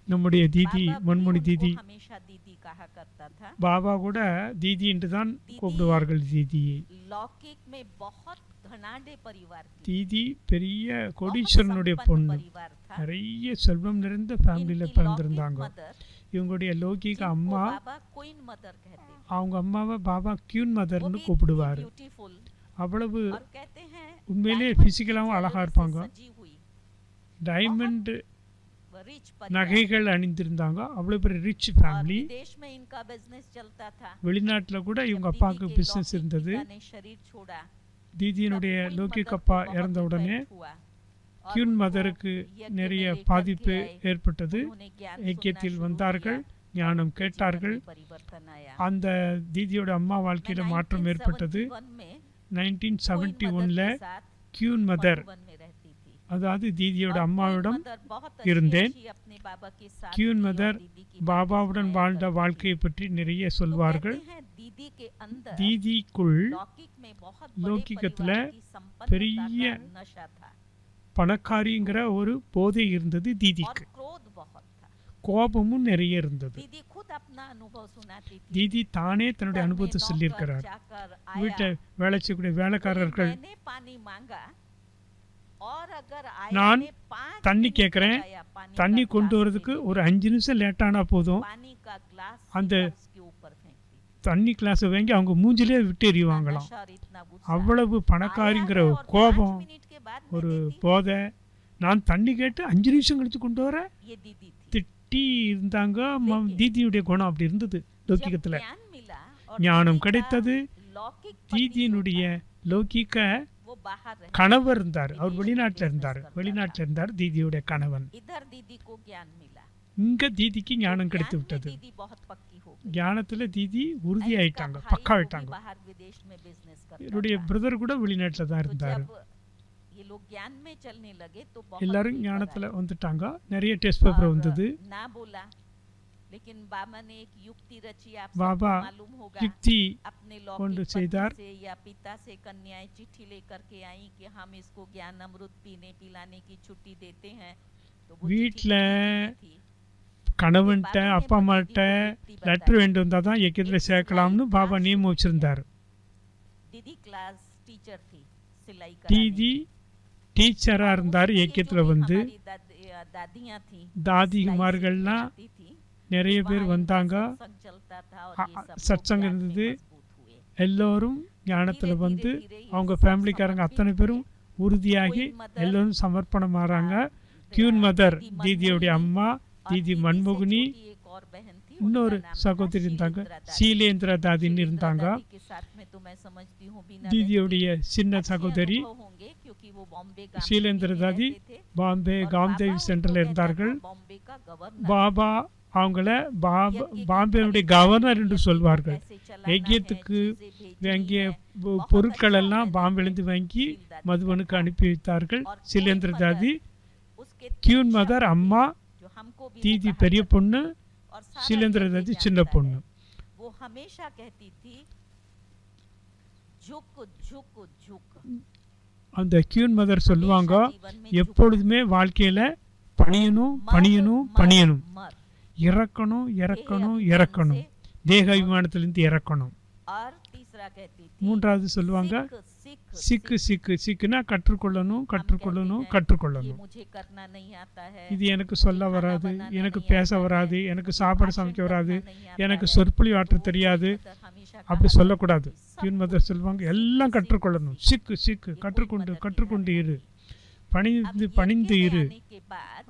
நம்முடைய தீதி बाबा भी மன்மோனி उनको தீதி, हमेशा दीदी कहा करता था। பாபா கூட தீதி என்று தான் கூப்பிடுவார்கள் தீதியை. लौकिक में बहुत धनाढ्य परिवार थी, தீதி பெரிய बहुत கோடீஸ்வரனுடைய संपन्न பொண்ணு, परिवार था। நிறைய செல்வம் நிறைந்த ஃபேமிலியில் इनकी பிறந்திருந்தாங்க. लौकिक मदर, இவங்களுடைய லௌகிக जिनको அம்மா, बाबा क्वीन मदर कहते थे, அவங்க அம்மாவை பாபா கியூன் वो மதர்னு भी கூப்பிடுவார். ब्यूटीफुल அவ்வளவு और कहते हैं உண்மையிலே diamond பிசிக்கலாகவும் jewelry அழகா से இருப்பாங்க. सजी हुई டைமண்ட் रिच परिवार। நகைகள் அணிந்திருந்தாங்க. அவ்வளோ பெரிய ரிச் और ஃபேமிலி. विदेश में इनका बिजनेस चलता था। வெளிநாட்டில் கூட இவங்க जब அப்பாவுக்கு दीदी के பிஸ்னஸ் लौकिक இருந்தது. पिता ने शरीर छोड़ा, தீதியினுடைய तब क्वीन லௌகிக் मदर அப்பா को बहुत இறந்த உடனே इफेक्ट हुआ और கியூன் उनको மதருக்கு यज्ञ நிறைய में लेकर பாதிப்பு के आए। ஏற்பட்டது. उन्होंने ज्ञान ஐக்கியத்தில் सुनना शुरू வந்தார்கள், किया, ஞானம் उनके கேட்டார்கள். जीवन में परिवर्तन आया। அந்த தீதியோட அம்மா வாழ்க்கையில் मैं மாற்றம் ஏற்பட்டது. 1971 में 1971 क्वीन मदर के साथ கியூன் மதர், मधुबन में रहती थी। அதாவது தீதியோட और அம்மாவிடம் क्वीन मदर बहुत अच्छी இருந்தேன். अच्छी अपने बाबा के साथ கியூன் थी और மதர் दीदी की बातें பாபாவுடன் सुनाया வாழ்ந்த करती थी। வாழ்க்கையை பற்றி நிறைய तो சொல்வார்கள். कहते हैं, दीदी के अंदर தீதிக்குள் लौकिक में बहुत बड़े லௌகிகத்துல परिवार की संपन्नता பெரிய का नशा था பணக்காரிங்கிற ஒரு போதை இருந்தது और தீதிக்கு. क्रोध बहुत था। கோபமும் நிறைய இருந்தது. दीदी खुद अपना अनुभव सुनाती थी। தீதி தானே தன்னுடைய घर में அனுபவத்தை नौकर சொல்லியிருக்கிறார். जाकर வீட்டை आया, வேலை செய்யக்கூடிய तो வேலைக்காரர்கள், मैंने पानी मांगा और अगर आया நான் ने 5 தண்ணி मिनट கேட்குறேன், लगाया पानी தண்ணி का கொண்டு ग्लास வரதுக்கு लेने ஒரு 5 நிமிஷம் லேட்டானா போதும், में, पानी का ग्लास அந்த सीधा उसके ऊपर फेंक दी। தண்ணி கிளாஸை வாங்கி அவங்க மூஞ்சிலே விட்டு எறிவாங்களாம். नशा और इतना गुस्सा। அவ்வளவு பணக்காரிங்கிற आया है ஒரு और 5 கோபம், मिनट के बाद मैं ஒரு देती, போதை. நான் தண்ணி கேட்டு 5 நிமிஷம் கழிச்சு கொண்டு வர ये दीदी थी। திட்டி இருந்தாங்க. தீதியுடைய குணம் அப்படி இருந்தது जब லௌகிகத்தில். ज्ञान मिला और ஞானம் दीदी का கிடைத்தது. लौकिक पति जो தீதியினுடைய था, லௌகிக वो बाहर रहता கணவர் இருந்தார். அவர் विदेश में வெளிநாட்டில் business இருந்தார். करता வெளிநாட்டில் था। இருந்தார் தீதியுடைய கணவன். इधर दीदी को ज्ञान मिला। இங்க தீதிக்கு तो ஞானம் ज्ञान கிடைத்து में விட்டது. दीदी बहुत पक्की हो गई। ஞானத்துல தீதி உறுதி इनका ஆயிட்டாங்க, भाई பக்கா वो भी ஆயிட்டாங்க. बाहर विदेश में बिजनेस करता என்னுடைய था। பிரதர் கூட வெளிநாட்டில் தான் तो இருந்தார். जब ये लोग ज्ञान में चलने लगे तो बहुत எல்லாரும் पेपर ஞானத்துல आए। வந்துட்டாங்க. நிறைய டெஸ்ட் பேப்பர் और வந்தது. ना बोला, लेकिन बाबा ने एक युक्ति रची, आप बाबा सबको मालूम होगा। யுக்தி अपने கொண்டு लौकिक செய்தார். पति से या पिता से कन्याएं चिट्ठी लेकर के आई कि हम इसको ज्ञान अमृत पीने पिलाने की छुट्टी देते हैं। तो वो चिट्ठी வீட்டில் लिखी थी। கணவன்கிட்ட அப்பா அம்மாட்ட லெட்டர் வேண்டி வந்தால் தான் எக்கியத்தில் சேர்க்கலாம்னு பாபா நியமம் வச்சிருந்தார். दीदी क्लास टीचर थी सिलाई தீதி டீச்சராக இருந்தார். இயக்கியத்தில் வந்து दादियां थी தாதிமார்கள்லாம் நிறைய பேர் वहाँ வந்தாங்க. इनका सत्संग चलता था और ये सब लोग சத்சங்கம் ज्ञान में இருந்தது. मजबूत हुए। எல்லோரும் ஞானத்தில் வந்து அவங்க ஃபேமிலிக்காரங்க அத்தனை பேரும் உறுதியாகி எல்லோரும் சமர்ப்பணம் ஆறாங்க. கியூன் மதர் தீதியோடைய அம்மா தீதி மன்மோகினி, एक और बहन थी, இன்னொரு उनका नाम था சகோதரி இருந்தாங்க, शीलेंद्रा दादी। சீலேந்திர தாதின்னு இருந்தாங்க. दादी के साथ में तो मैं समझती हूँ बीना தீதியோடைய சின்ன अच्छे சகோதரி अनुभव होंगे, क्योंकि वो बॉम्बे गांव ஷீலேந்திர में தாதி रहते थे। பாம்பே और காம்தேவ் बाबा சென்டரில் उनको இருந்தார்கள். कहता था बॉम्बे का गवर्नर। பாபா அவங்கள பாம்பேனுடைய கவர்னர் என்று சொல்வார்கள். யஜ்யத்துக்கு வாங்கிய பொருட்கள் எல்லாம் பாம்பிலிருந்து வாங்கி மதுவனுக்கு அனுப்பி வைத்தார்கள். ஷீலேந்திர தாதி கியூன் மதர் அம்மா, தீதி பெரிய பொண்ணு, ஷீலேந்திர தாதி சின்ன பொண்ணு. वो हमेशा कहती थी झुक झुक झुक। அந்த கியூன் மதர் சொல்லுவாங்க, எப்பொழுதுமே வாழ்க்கையில பணியணும் பணியணும் பணியணும், இறக்கணும் இறக்கணும் இறக்கணும், தேக அபிமானத்திலிருந்து இறக்கணும். और तीसरा कहती थी மூன்றாவது சொல்லுவாங்க, சிக்கு சிக்கு சிக்குனா கற்றுக்கொள்ளணும் கற்றுக்கொள்ளணும் கற்றுக்கொள்ளணும். मुझे करना नहीं आता है, இது எனக்கு சொல்ல வராது, எனக்கு பேச வராது, எனக்கு சாப்பாடு சமைக்க வராது, எனக்கு சொற்பொழி ஆற்ற தெரியாது, அப்படி சொல்லக்கூடாது. கியூன் மதர் சொல்லுவாங்க, எல்லாம் கற்றுக்கொள்ளணும். சிக்கு சிக்கு கற்றுக்கொண்டு கற்றுக்கொண்டு இரு, பணிந்து பணிந்து இரு. के बाद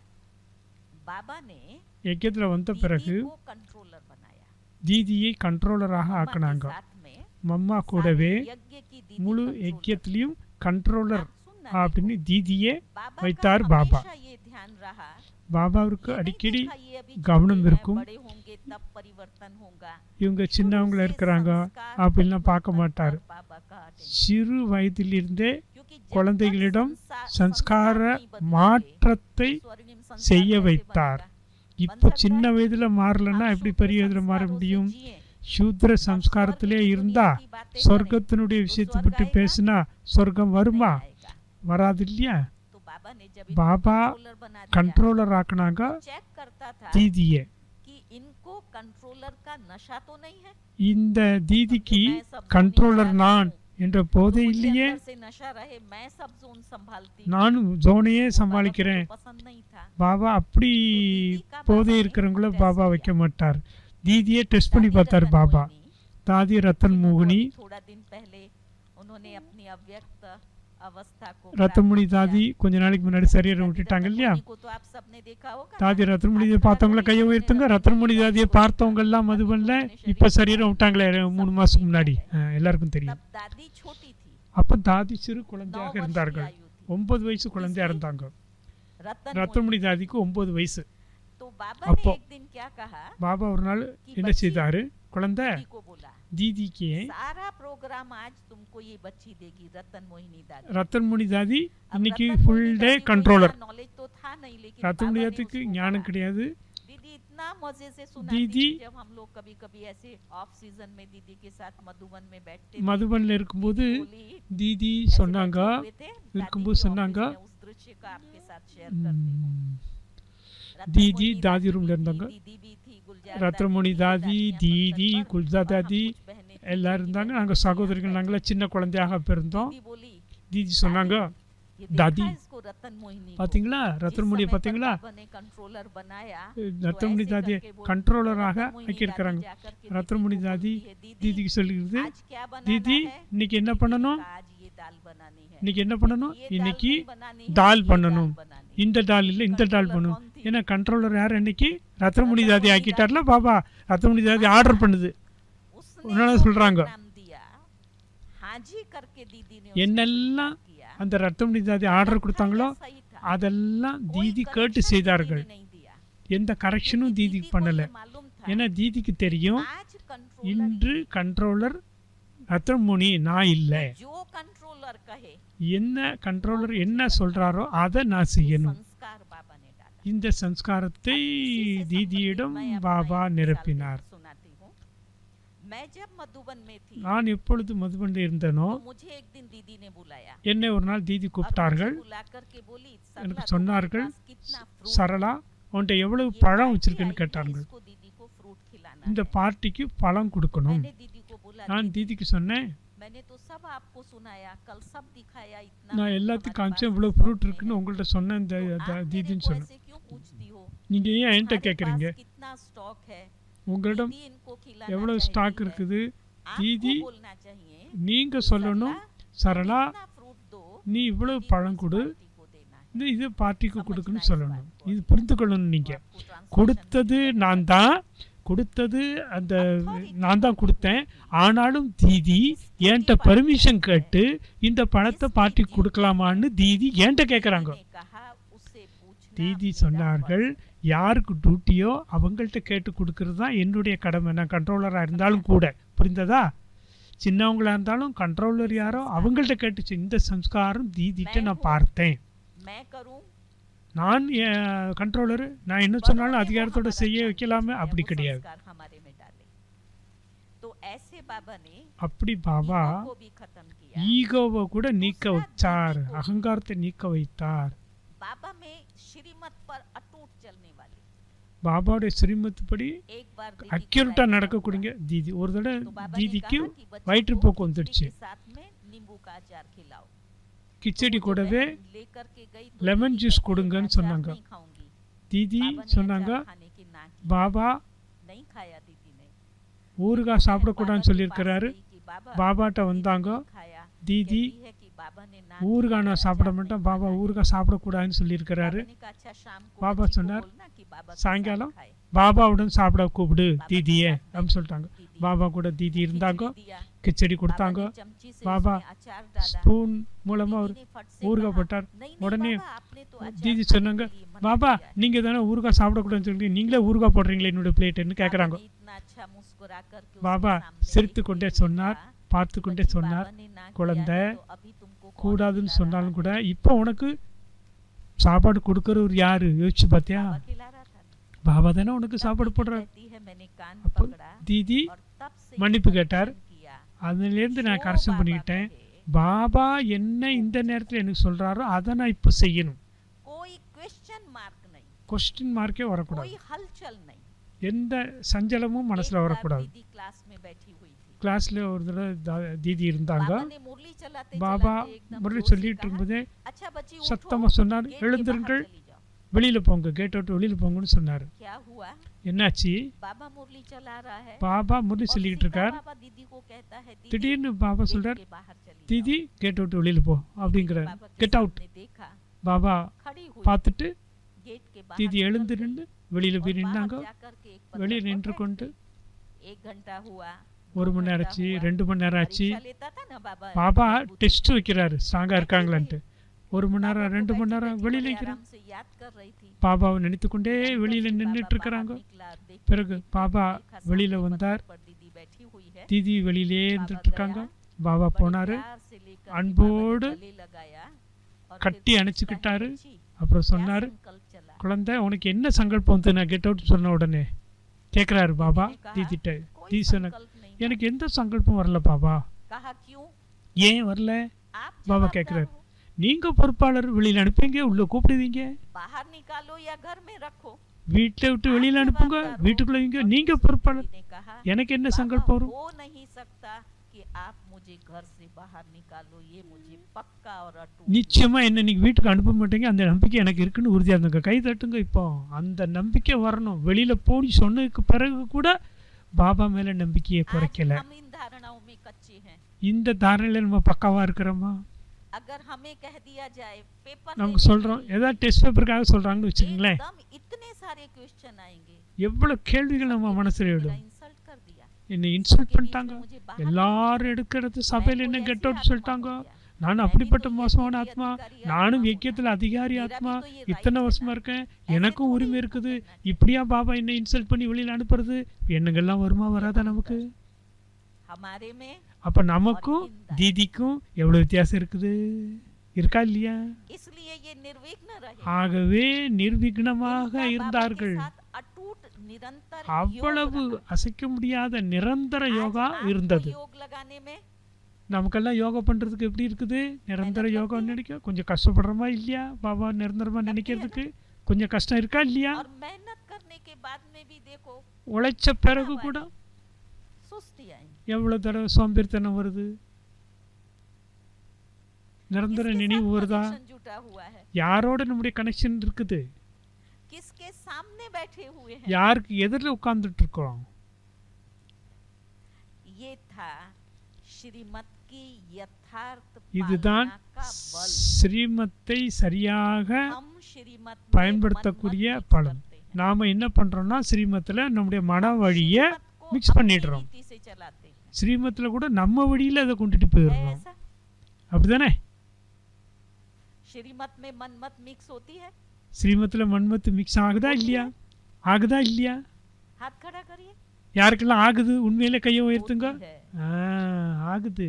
बाबा ने யஜ்யத்தில் வந்த பிறகு दीदी को कंट्रोलर बनाया। தீதியை கண்ட்ரோலராக मम्मा के ஆக்கினாங்க. साथ में மம்மா கூடவே यज्ञ की दीदी முழு कंट्रोलर। யஜ்யத்திலையும் கண்ட்ரோலர் सुनना அப்படின்னு தீதியே बाबा का வைத்தார் பாபா. हमेशा ये ध्यान रहा, பாபாவிற்கு ये नहीं அடிக்கடி देखा ये अभी கவனம் छोटे हैं, இருக்கும். बड़े होंगे तब परिवर्तन होगा। இவங்க சின்னவங்கள இருக்கிறாங்க அப்படின்லாம் பார்க்க மாட்டார். बाबा का attention। சிறு வயதிலிருந்தே क्योंकि जब குழந்தைகளிடம் तक சம்ஸ்கார नहीं बदलेंगे, மாற்றத்தை स्वर्णिम संस्कार செய்ய कैसे வைத்தார். बनेगा? இப்போ சின்ன வயதுல மாறலன்னா எப்படி பெரிய வயதுல மாற முடியும்? சூத்ர சம்ஸ்காரத்திலே இருந்தா சொர்க்கத்தினுடைய விஷயத்தை பற்றி பேசினா சொர்க்கம் வருமா? வராது இல்லையா? तो बाबा ने जब பாபா कंट्रोलर बना दिया, கண்ட்ரோலர் ஆக்குனாங்க चेक करता था தீதியை. कि इनको कंट्रोलर का नशा तो नहीं है। இந்த தீதிக்கு கண்ட்ரோலர் நான் என்ற போதே இல்லையே, अंदर से नशा रहे, मैं सब जोन संभालती, நானும் ஜோனையே சமாளிக்கிறேன். पसंद नहीं था। பாபா அப்படி போதே இருக்கிறவங்கள பாபா வைக்க மாட்டார். தீதியை டெஸ்ட் பண்ணி பார்த்தார் பாபா. தாதி ரத்தன் மோகினி, थोड़ा दिन पहले उन्होंने अपनी अव्यक्त अवस्था को ரத்தன்முனி தாதி கொஞ்ச நாளைக்கு முன்னாடி சரீரம் விட்டுட்டாங்க இல்லையா? को तो आप सबने देखा होगा। தாதி ரத்தன்முனியை பார்த்தவங்கள கையை உயர்த்துங்க. ரத்தன்முனி தாதியை பார்த்தவங்க எல்லாம் மதுபன்ல இப்ப சரீரம் விட்டாங்களே 3 மாசத்துக்கு முன்னாடி, எல்லாருக்கும் தெரியும். तब दादी छोटी थी, அப்ப தாதி சிறு குழந்தையாக 9 वर्ष की இருந்தார்கள். आयु थी। 9 வயசு குழந்தையா இருந்தாங்க. रतन ரத்தன்முனி தாதிக்கு 9 வயசு. तो बाबा அப்போ ने एक दिन क्या कहा, பாபா ஒரு நாள் என்ன செய்தாரு, குழந்தை दीदी को बोला தீதிக்கு सारा प्रोग्राम आज तुमको ये बच्ची देगी, रतन मोहिनी दादी। ரத்தன்முனி தாதி अब இன்னைக்கு रतन ஃபுல் मोहिनी டே दादी को கண்ட்ரோலர். इतना नॉलेज तो था नहीं, लेकिन ரத்தன்முனி बाबा ने தாதிக்கு उसको ஞானம் कहा। கிடையாது. दीदी इतना मजे से सुनाती दीदी थी, जब हम लोग कभी कभी ऐसे ऑफ सीजन में दीदी के साथ मधुबन में बैठते थे, மதுபன்ல இருக்கும்போது बोली, தீதி ऐसे சொன்னாங்க, बैठे हुए थे, दादी இருக்கும்போது के சொன்னாங்க, ऑफिस में उस दृश्य का आपके साथ शेयर करती हूँ। रतन दीदी मोहिनी दादी दादी रूम भी ले थी, இருந்தாங்க. दीदी भी थी, गुलजार ரத்னமணி दादी, தாதி, दादियाँ தீதி, फंक्शन पर, குல்ஜா और हम தாதி कुछ बहनें थी, எல்லாரும் இருந்தாங்க. நாங்க சகோதரிகள், நாங்கள சின்ன குழந்தையாக பிறந்தோம். दीदी बोली, தீதி சொன்னாங்க, ये दादी, देखा इसको रतन मोहिनी को? பாத்தீங்களா जिस ரத்னமுனியை समय पर பாத்தீங்களா? बाबा ने कंट्रोलर बनाया, ரத்னமுனி तो தாதியை ऐसे करके बोलती, கண்ட்ரோலராக रतन मोहिनी ஆக்கியிருக்கிறாங்க. दादी जाकर के ரத்னமுனி दीदी को தாதி बोलती है, दीदी, தீதிக்கு சொல்லிடுது, आज क्या बनाना தீதி है? இன்னைக்கு என்ன दीदी ने பண்ணணும்? कहा, आज ये दाल बनानी है। இன்னைக்கு என்ன பண்ணணும்? ये दाल இன்னைக்கு नहीं बनानी है, தால் ये பண்ணணும். दाल बनानी है। இந்த தால் இல்லை, இந்த தால் कंट्रोलर பண்ணணும். कौन थी? ஏன்னா கண்ட்ரோலர் யார்? இன்னைக்கு ரத்னமுனி தாதி ஆக்கிட்டார்ல பாபா. ரத்னமுனி தாதி ஆர்டர் பண்ணுது. उसने उन्होंने जो சொல்றாங்க, नाम दिया, हाजी करके दीदी ने என்னெல்லாம் उसको किया, அந்த ரத்னமுனி தாதி ஆர்டர் கொடுத்தாங்களோ सही था। அதெல்லாம் कोई தீதி கேட்டு correction செய்தார்கள். दीदी ने नहीं दिया। எந்த கரெக்ஷனும் दीदी தீதிக்கு को பண்ணல. ये मालूम था, ஏன்னா தீதிக்கு தெரியும், आज कंट्रोलर இன்று கண்ட்ரோலர் ரத்னமுனி நான் இல்லை. जो कंट्रोलर कहे, என்ன கண்ட்ரோலர் என்ன சொல்றாரோ அதை நான் செய்யணும். संस्कार बाबा ने डाला। இந்த சம்ஸ்காரத்தை इसी से தீதியிடம் संबंधित मैं பாபா अपना एक நிரப்பினார். मिसाल सुनाती हूँ। मैं जब मधुबन में थी, நான் எப்பொழுது மதுபனில் இருந்தேனோ तो मुझे एक दिन दीदी ने बुलाया என்னை ஒரு நாள் தீதி और मुझे கூப்பிட்டார்கள். बुला करके बोली, எனக்கு सरला, சொன்னார்கள், तुम्हारे पास कितना fruit சரளா உன்கிட்ட எவ்வளவு ये பழம் पार्टी வச்சிருக்குன்னு आई है, கேட்டார்கள். इसको दीदी को फ्रूट खिलाना இந்த है। பார்ட்டிக்கு பழம் கொடுக்கணும். मैंने दीदी को बोला, நான் दीदी, தீதிக்கு சொன்னேன், मैंने तो सब आपको सुनाया, कल सब दिखाया, इतना நான் fruit எல்லாத்தையும் हमारे காமிச்சேன், पास இவ்வளவு stock ஃப்ரூட் में இருக்குன்னு है। உங்கள்கிட்ட சொன்னேன். இந்த तो आप मेरे தீதின்னு को சொன்னேன். ऐसे क्यों पूछती हो? நீங்கள் ஏன் என்கிட்ட तुम्हारे கேட்குறீங்க? पास कितना स्टॉक है, உங்களிடம் दीदी इनको खिलाना எவ்வளோ चाहिए ஸ்டாக் है। இருக்குது? आपको தீதி बोलना चाहिए நீங்கள் कि சொல்லணும், सरला, சரளா इतना फ्रूट दो, நீ இவ்வளோ दीदी को பழம் इस கொடு, पार्टी को देना है। இது பார்ட்டிக்கு समझना கொடுக்குன்னு इस சொல்லணும். बात को। இது புரிந்து கொள்ளணும். நீங்கள் आपको translation கொடுத்தது में நான் தான், கொடுத்தது அந்த நான் தான் கொடுத்தேன். ஆனாலும் தீதி என்கிட்ட பர்மிஷன் கேட்டு இந்த பழத்தை பார்ட்டிக்கு கொடுக்கலாமான்னு தீதி என்கிட்ட கேட்குறாங்க. ने कहा उससे पूछना தீதி मेरा சொன்னார்கள், யாருக்கு டியூட்டியோ அவங்கள்ட்ட கேட்டு கொடுக்கறது தான் என்னுடைய கடமை. நான் கண்ட்ரோலராக இருந்தாலும் கூட. புரிந்ததா? சின்னவங்களா இருந்தாலும் கண்ட்ரோலர் யாரோ அவங்கள்ட்ட கேட்டுச்சு. இந்த சம்ஸ்காரம் தீதிட்ட நான் பார்த்தேன். मैं करूं, நான் கண்ட்ரோலரு, நான் என்ன சொன்னாலும் அதிகாரத்தோட செய்ய வைக்கலாமே, அப்படி கிடையாது. संस्कार हमारे में डाले। तो ऐसे बाबा ने அப்படி பாபா ईगो को भी खत्म किया। ஈகோவை கூட நீக்க வச்சார், அகங்காரத்தை நீக்க வைத்தார். बाबा में श्रीमत पर अटूट चलने वाले। பாபாவுடைய ஸ்ரீமத் படி एक बार दीदी அக்யூரேட்டா को நடக்கக்கூடிய தீதி ஒரு தடவை तो बाबा ने தீதிக்கு कहा कि बच्चों வயிற்றுப்போக்கு को வந்துடுச்சு. खिचड़ी के साथ में नींबू का अचार खिलाओ। கிச்சடி तो கூடவே मैं लेकर के गई तो லெமன் दीदी ஜூஸ் कहती, கொடுங்கன்னு "अचार சொன்னாங்க. नहीं खाऊंगी।" தீதி बाबा ने சொன்னாங்க, अचार खाने की ना की। பாபா नहीं खाया दीदी ने। ஊறுகாய் சாப்பிடக்கூடாதுன்னு बाबा के சொல்லியிருக்கிறாரு. पास गई कि बाबा, பாபாட்ட दीदी வந்தாங்க. नहीं खाया। दीदी कहती है कि बाबा ने ना ஊறுகாய் किया, நான் अचार சாப்பிட नहीं மாட்டேன், खाना பாபா है। ஊறுகாய் சாப்பிடக்கூடாதுன்னு சொல்லியிருக்கிறாரு. बाबा ने कहा, अच्छा शाम को बाबा बच्ची को சொன்னார், बोलना कि बाबा के சாயங்காலம் साथ खाए। பாபாவுடன் சாப்பிட கூப்பிடு बाबा के தீதியே साथ அப்படின்னு சொல்லிட்டாங்க. दीदी பாபா கூட தீதி இருந்தாங்க. खिचड़ी दिया। கிச்சடி बाबा கொடுத்தாங்க. ने चमची से बाबा उसमें अचार डाला। ஸ்பூன் மூலமா ஒரு दीदी ने फट से ஊறுகாய் कहा, போட்டார். "नहीं, உடனே बाबा, आपने तो अचार தீதி खाने சொன்னாங்க, के लिए मना பாபா किया है। நீங்க தானே ஊறுகாய் சாப்பிடக்கூடாதுன்னு சொல்லிட்டு நீங்களே ஊறுகாய் போடுறீங்களே என்னோட பிளேட்டுன்னு बाबा கேட்குறாங்க. ने इतना अच्छा मुस्कुरा करके उसके பாபா सामने சிரித்து देखते கொண்டே हुए சொன்னார், कहा, பார்த்து கொண்டே "बच्ची, சொன்னார், बाबा ने ना किया குழந்தை है, तो अभी तुमको कौन கூடாதுன்னு खिला रहा சொன்னாலும் है?" கூட இப்போ உனக்கு சாப்பாடு கொடுக்கறவர் யாரு யோசிச்சு பார்த்தியா? बाबा खिला रहा था। பாபா தானே உனக்கு तब சாப்பாடு दीदी போடுறாரு. कहती है, मैंने कान அப்போ पकड़ा தீதி और तब से மன்னிப்பு ये கேட்டார். दर्शन किया। அதுலேருந்து நான் जो கரெக்ஷன் बाबा பண்ணிக்கிட்டேன். कहे, பாபா என்ன இந்த நேரத்தில் எனக்கு சொல்றாரோ அதை நான் இப்போ செய்யணும். कोई क्वेश्चन मार्क नहीं, கொஸ்டின் மார்க்கே வரக்கூடாது, कोई हलचल नहीं। எந்த சஞ்சலமும் एक மனசுல बार வரக்கூடாது. दीदी क्लास में बैठी हुई थी। கிளாஸ்ல ஒரு தடவை தீதி இருந்தாங்க. बाबा ने मुरली चलाते பாபா चलाते एकदम முரளி जोर से சொல்லிட்டு कहा, இருக்கும்போதே अच्छा बच्ची சத்தமா उठो, சொன்னார், गेट के எழுந்திருங்கள், बाहर चली जाओ। வெளியில போங்க, கேட் விட்டு வெளியில போங்கன்னு சொன்னாரு. क्या हुआ? என்னாச்சு? बाबा मुरली चला रहा है பாபா முரளி और சொல்லிட்டு सीधा இருக்கார். बाबा दीदी को कहता है, दीदी திடீர்னு பாபா गेट சொல்றார், के बाहर चली தீதி கேட் விட்டு வெளியில போ அப்படிங்கிறார். बाबा के கெட் அவுட். सामने देखा, பாபா खड़ी हुई பார்த்துட்டு गेट के बाहर தீதி निकल எழுந்து गई நின்று வெளியில और போய் बाहर நின்னாங்க. जाकर के एक पत्थर வெளியே पर நின்று बैठ கொண்டு गई। 1 घंटा हुआ, 1 2 மணி நேரம் घंटा ஆச்சு, हुआ। 2 மணி நேரம் ஆச்சு. परीक्षा लेता था ना बाबा, பாபா बुद्धि டெஸ்ட் வைக்கிறாரு ஸ்ட்ராங்கா இருக்காங்களான்ட்டு. 1 மணி बाबा நேரம் को 2 மணி बैठी நேரம் बैठी வெளியில बड़े நிற்கிறேன். आराम से याद कर रही थी। பாபாவை நினைத்து கொண்டே வெளியில बाबा நின்றுட்டு बाहर இருக்கிறாங்க. निकला, देखते பிறகு देखते பாபா देखा வெளியில सामने வந்தார். पत्थर पर दीदी बैठी हुई है। தீதி வெளியிலே बाबा இருந்துட்டு இருக்காங்க. गया, பாபா बड़े போனாரு, प्यार से लेकर के அன்போடு बाबा ने गले लगाया और फिर கட்டி पूछता है, அணைச்சுக்கிட்டாரு. बच्ची, அப்புறம் क्या சொன்னாரு, संकल्प चला? குழந்தை உனக்கு என்ன சங்கல்பம் வந்து நான் கெட் அவுட் சொன்ன உடனே கேட்குறாரு பாபா दीदी ने कहा, தீதிட்ட. कोई தீதி சொன்ன, संकल्प नहीं। எனக்கு எந்த சங்கல்பம் வரல பாபா. कहा क्यों? ஏன் வரல? आप बाबा जवाबदार கேட்கிறார், हो। நீங்க பொறுப்பாளர், வெளியில அனுப்புவீங்க, உள்ள கூப்பிடுவீங்க, बाहर निकालो या घर में रखो। வீட்டை விட்டு வெளியில அனுப்புங்க, வீட்டுக்குள்ள வைங்க, நீங்க பொறுப்பாளர். ने कहा, எனக்கு என்ன बाबा, சங்கல்பம் வரும்? हो नहीं सकता कि आप मुझे घर से बाहर निकालो, ये मुझे पक्का और अटूट। நிச்சயமா என்ன நீங்க வீட்டுக்கு அனுப்ப மாட்டீங்க, அந்த நம்பிக்கை எனக்கு இருக்குன்னு உறுதியா இருந்துங்க. கை தட்டுங்க. இப்போ அந்த நம்பிக்கை வரணும். வெளியில போய் சொன்னதுக்கு பிறகு கூட பாபா மேல நம்பிக்கையை आज குறைக்கல. हम इन धारणाओं में कच्चे हैं। இந்த தாரணையில நம்ம பக்காவா இருக்கிறோமா? अगर हमें कह दिया जाए पेपर நமக்கு लेने சொல்றோம், के लिए, ஏதாவது டெஸ்ட் பேப்பருக்காக சொல்றாங்கன்னு வச்சுக்கோங்களேன், एकदम इतने सारे क्वेश्चन आएंगे। எவ்வளவு கேள்விகள் நம்ம மனசுல मेरा விடும். इंसल्ट कर दिया, என்னை இன்சல்ட் के बीच பண்ணிட்டாங்க, में मुझे बाहर எல்லாரும் எடுக்கிறது சபையில என்ன मैं कोई கெட் ऐसी அவுட் आत्मा சொல்லிட்டாங்க. हो गया। நான் அப்படிப்பட்ட மோசமான ஆத்மா, நானும் யக்கியத்தில் அதிகாரி ஆத்மா, இத்தனை வருஷமா இருக்கேன், எனக்கும் உரிமை இருக்குது. இப்படியா பாபா என்னை இன்சல்ட் பண்ணி வெளியில அனுப்புறது? எண்ணங்கள்லாம் வருமா வராதா நமக்கு? हमारे में அப்ப நமக்கும் தீதிக்கும் எவ்வளவு வித்தியாசம் இருக்குது, இருக்கா இல்லையா? इसलिए ये निर्विघ्न रहे। ஆகவே நிர்விக்னமாக इनका बाबा के இருந்தார்கள். साथ अटूट निरंतर அவ்வளவு योग रहा। அசைக்க முடியாத நிரந்தர आज யோகா आपको இருந்தது. योग लगाने में நமக்கெல்லாம் யோகா பண்றதுக்கு எப்படி இருக்குது? நிரந்தர யோகா நினைக்க கொஞ்சம் கஷ்டப்படுறோமா இல்லையா? பாபா நிரந்தரமா நினைக்கிறதுக்கு கொஞ்சம் கஷ்டம் இருக்கா இல்லையா? और मेहनत करने के बाद में भी देखो உழைச்ச பிறகு கூட सुस्ती आएंगी। எவ்வளவு தடவை சோம்பேறித்தனம் வருது, நிரந்தர किसके நினைவு साथ வருதா? connection जुटा हुआ है? யாரோட நம்முடைய கனெக்ஷன் இருக்குது? किसके सामने बैठे हुए हैं। யாருக்கு எதிரில் உட்கார்ந்துட்டு இருக்கோம்? ये था श्रीमत की यथार्थ இதுதான் पालना का बल। ஸ்ரீமத்தை சரியாக हम श्रीमत में பயன்படுத்தக்கூடிய मनमत mix பலன். करते हैं। நாம என்ன பண்றோம்னா ஸ்ரீமத்தில் நம்முடைய மன வழியை श्रीमत को மிக்ஸ் अपनी பண்ணிடுறோம். रीति से चलाते हैं। ஸ்ரீமத்தில் கூட நம்ம வழியில் அதை கொண்டுட்டு है போயிடுறோம். ऐसा? அப்படிதானே? श्रीमत में मनमत मिक्स होती है। ஸ்ரீமத்தில் மன்மத்து மிக்ஸ் ஆகுதா இல்லையா? ஆகுதா இல்லையா? हाथ खड़ा करिए। யாருக்கெல்லாம் ஆகுது? உண்மையில கையை உயர்த்துங்க. होती है। ஆகுது.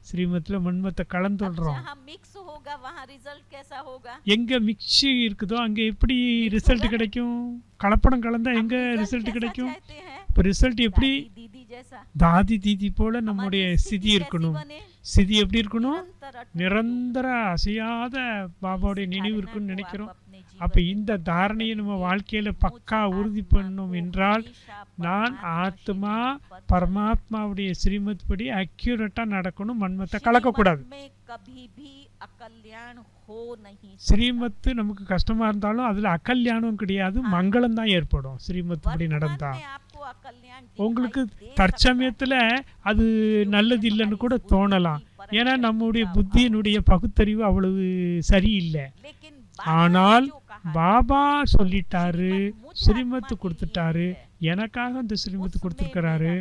ஸ்ரீமத்தில் மன்மத்தை अब கலந்துடுறோம். जहाँ मिक्स होगा वहाँ रिजल्ट कैसा होगा? எங்க மிக்ஸ் இருக்குதோ அங்க எப்படி ரிசல்ட் கிடைக்கும்? கலப்படம் கலந்தா हम எங்க result ரிசல்ட் कैसा கிடைக்கும்? चाहते हैं? இப்போ ரிசல்ட் எப்படி? दादी दीदी जैसा। தாதி தீதி போல நம்முடைய हमारी ஸ்திதி कैसी இருக்கணும். बने? ஸ்திதி எப்படி இருக்கணும்? निरंतर अटूट நிரந்தர அசையாத பாபாவுடைய इस நினைவு धारणा இருக்குன்னு को நினைக்கிறோம். आप अपने அப்ப जीवन இந்த में தாரணையை நம்ம करेंगे। வாழ்க்கையில मुझ பக்கா உறுதி आत्मा பண்ணணும் को என்றால் हमेशा நான் परमात्मा ஆத்மா श्रीमत पर பரமாத்மாவுடைய ஸ்ரீமத் படி அக்யூரேட்டா நடக்கணும். மன்மத்தை श्रीमत கலக்கக்கூடாது. में कभी भी अकल्याण हो नहीं सकता। ஸ்ரீமத்து நமக்கு கஷ்டமா இருந்தாலும் அதுல அக்கல்யாணம் கிடையாது, மங்களம் தான் ஏற்படும் ஸ்ரீமத் படி वर्तमान நடந்தா. में आपको अकल्याण உங்களுக்கு दिखाई दे தற்சமயத்துல அது நல்லது இல்லைன்னு கூட தோணலாம். ஏன்னா நம்முடைய புத்தியினுடைய பகுத்தறிவு அவ்வளவு சரியில்லை. सकता। लेकिन ஆனால் जो कहा பாபா சொல்லிட்டாரு, ஸ்ரீமத்து கொடுத்துட்டாரு, எனக்காக அந்த ஸ்ரீமத்து கொடுத்துருக்கிறாரு,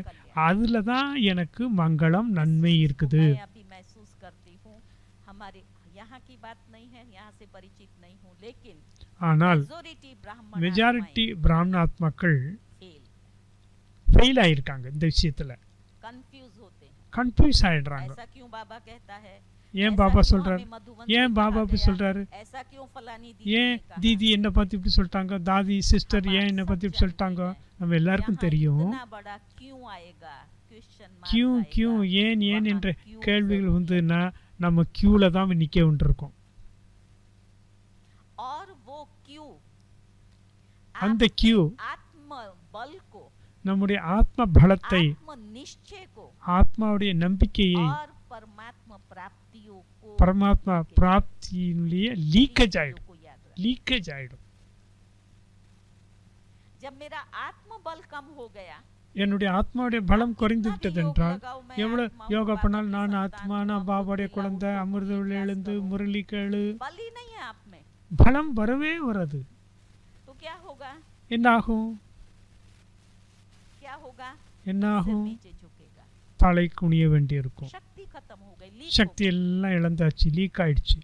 அதுல தான் எனக்கு மங்களம் நன்மை இருக்குது. मैं अभी महसूस करती हूँ। हमारे यहाँ की बात नहीं है, यहाँ से परिचित नहीं हूँ, लेकिन ஆனால் मेजॉरिटी ब्राह्मण மெஜாரிட்டி பிராமணாத்மாக்கள் फेल ஃபெயில் ஆயிருக்காங்க இந்த விஷயத்துல. कंफ्यूज होते हैं। கன்ஃபியூஸ் ஆயிடுறாங்க. ऐसा क्यों बाबा कहता है? ஏன் ऐसा பாபா क्यों சொல்றாரு? हमें मधुबन ஏன் से பாபா कहा இப்படி गया? சொல்றாரு? ऐसा क्यों फलानी दीदी ஏன் ने कहा? தீதி என்னை பத்தி இப்படி சொல்லிட்டாங்க, தாதி சிஸ்டர் ஏன் என்னை பத்தி இப்படி சொல்லிட்டாங்க? நம்ம எல்லாருக்கும் यहाँ தெரியும். इतना बड़ा क्यों आएगा? क्वेश्चन मार्क கியூ आएगा। கியூ ஏன் ஏன் वहाँ என்ற क्यों கேள்விகள் जरूरी வந்துன்னா நம்ம கியூல தான் நிக்க வேண்டியிருக்கோம். है। और वो क्यों அந்த கியூ आत्म बल को, நம்முடைய ஆத்ம பலத்தை, आत्म निश्चय को ஆத்மாவுடைய நம்பிக்கையை, और परमात्मा प्राप्तियों को பரமாத்மா பிராப்தியினுடைய லீக்கேஜ் ஆயிடும். को याद रख। லீக்கேஜ் ஆயிடும். जब मेरा आत्म बल कम हो गया, என்னுடைய ஆத்மாவுடைய பலம் குறைந்து விட்டது என்றால் எவ்வளவு யோகா பண்ணாலும் நான் ஆத்மா, நான் பாபாவுடைய குழந்தை, அமிர்த எழுந்து முரளி கேளு, बल ही नहीं है आप में, பலம் வரவே வராது. तो क्या होगा? என்ன ஆகும்? क्या होगा? என்ன सिर ஆகும்? नीचे झुकेगा, தலை குனிய வேண்டியிருக்கும். शक्ति खत्म हो गई, लीक சக்தி எல்லாம் இழந்தாச்சு, லீக் ஆயிடுச்சு.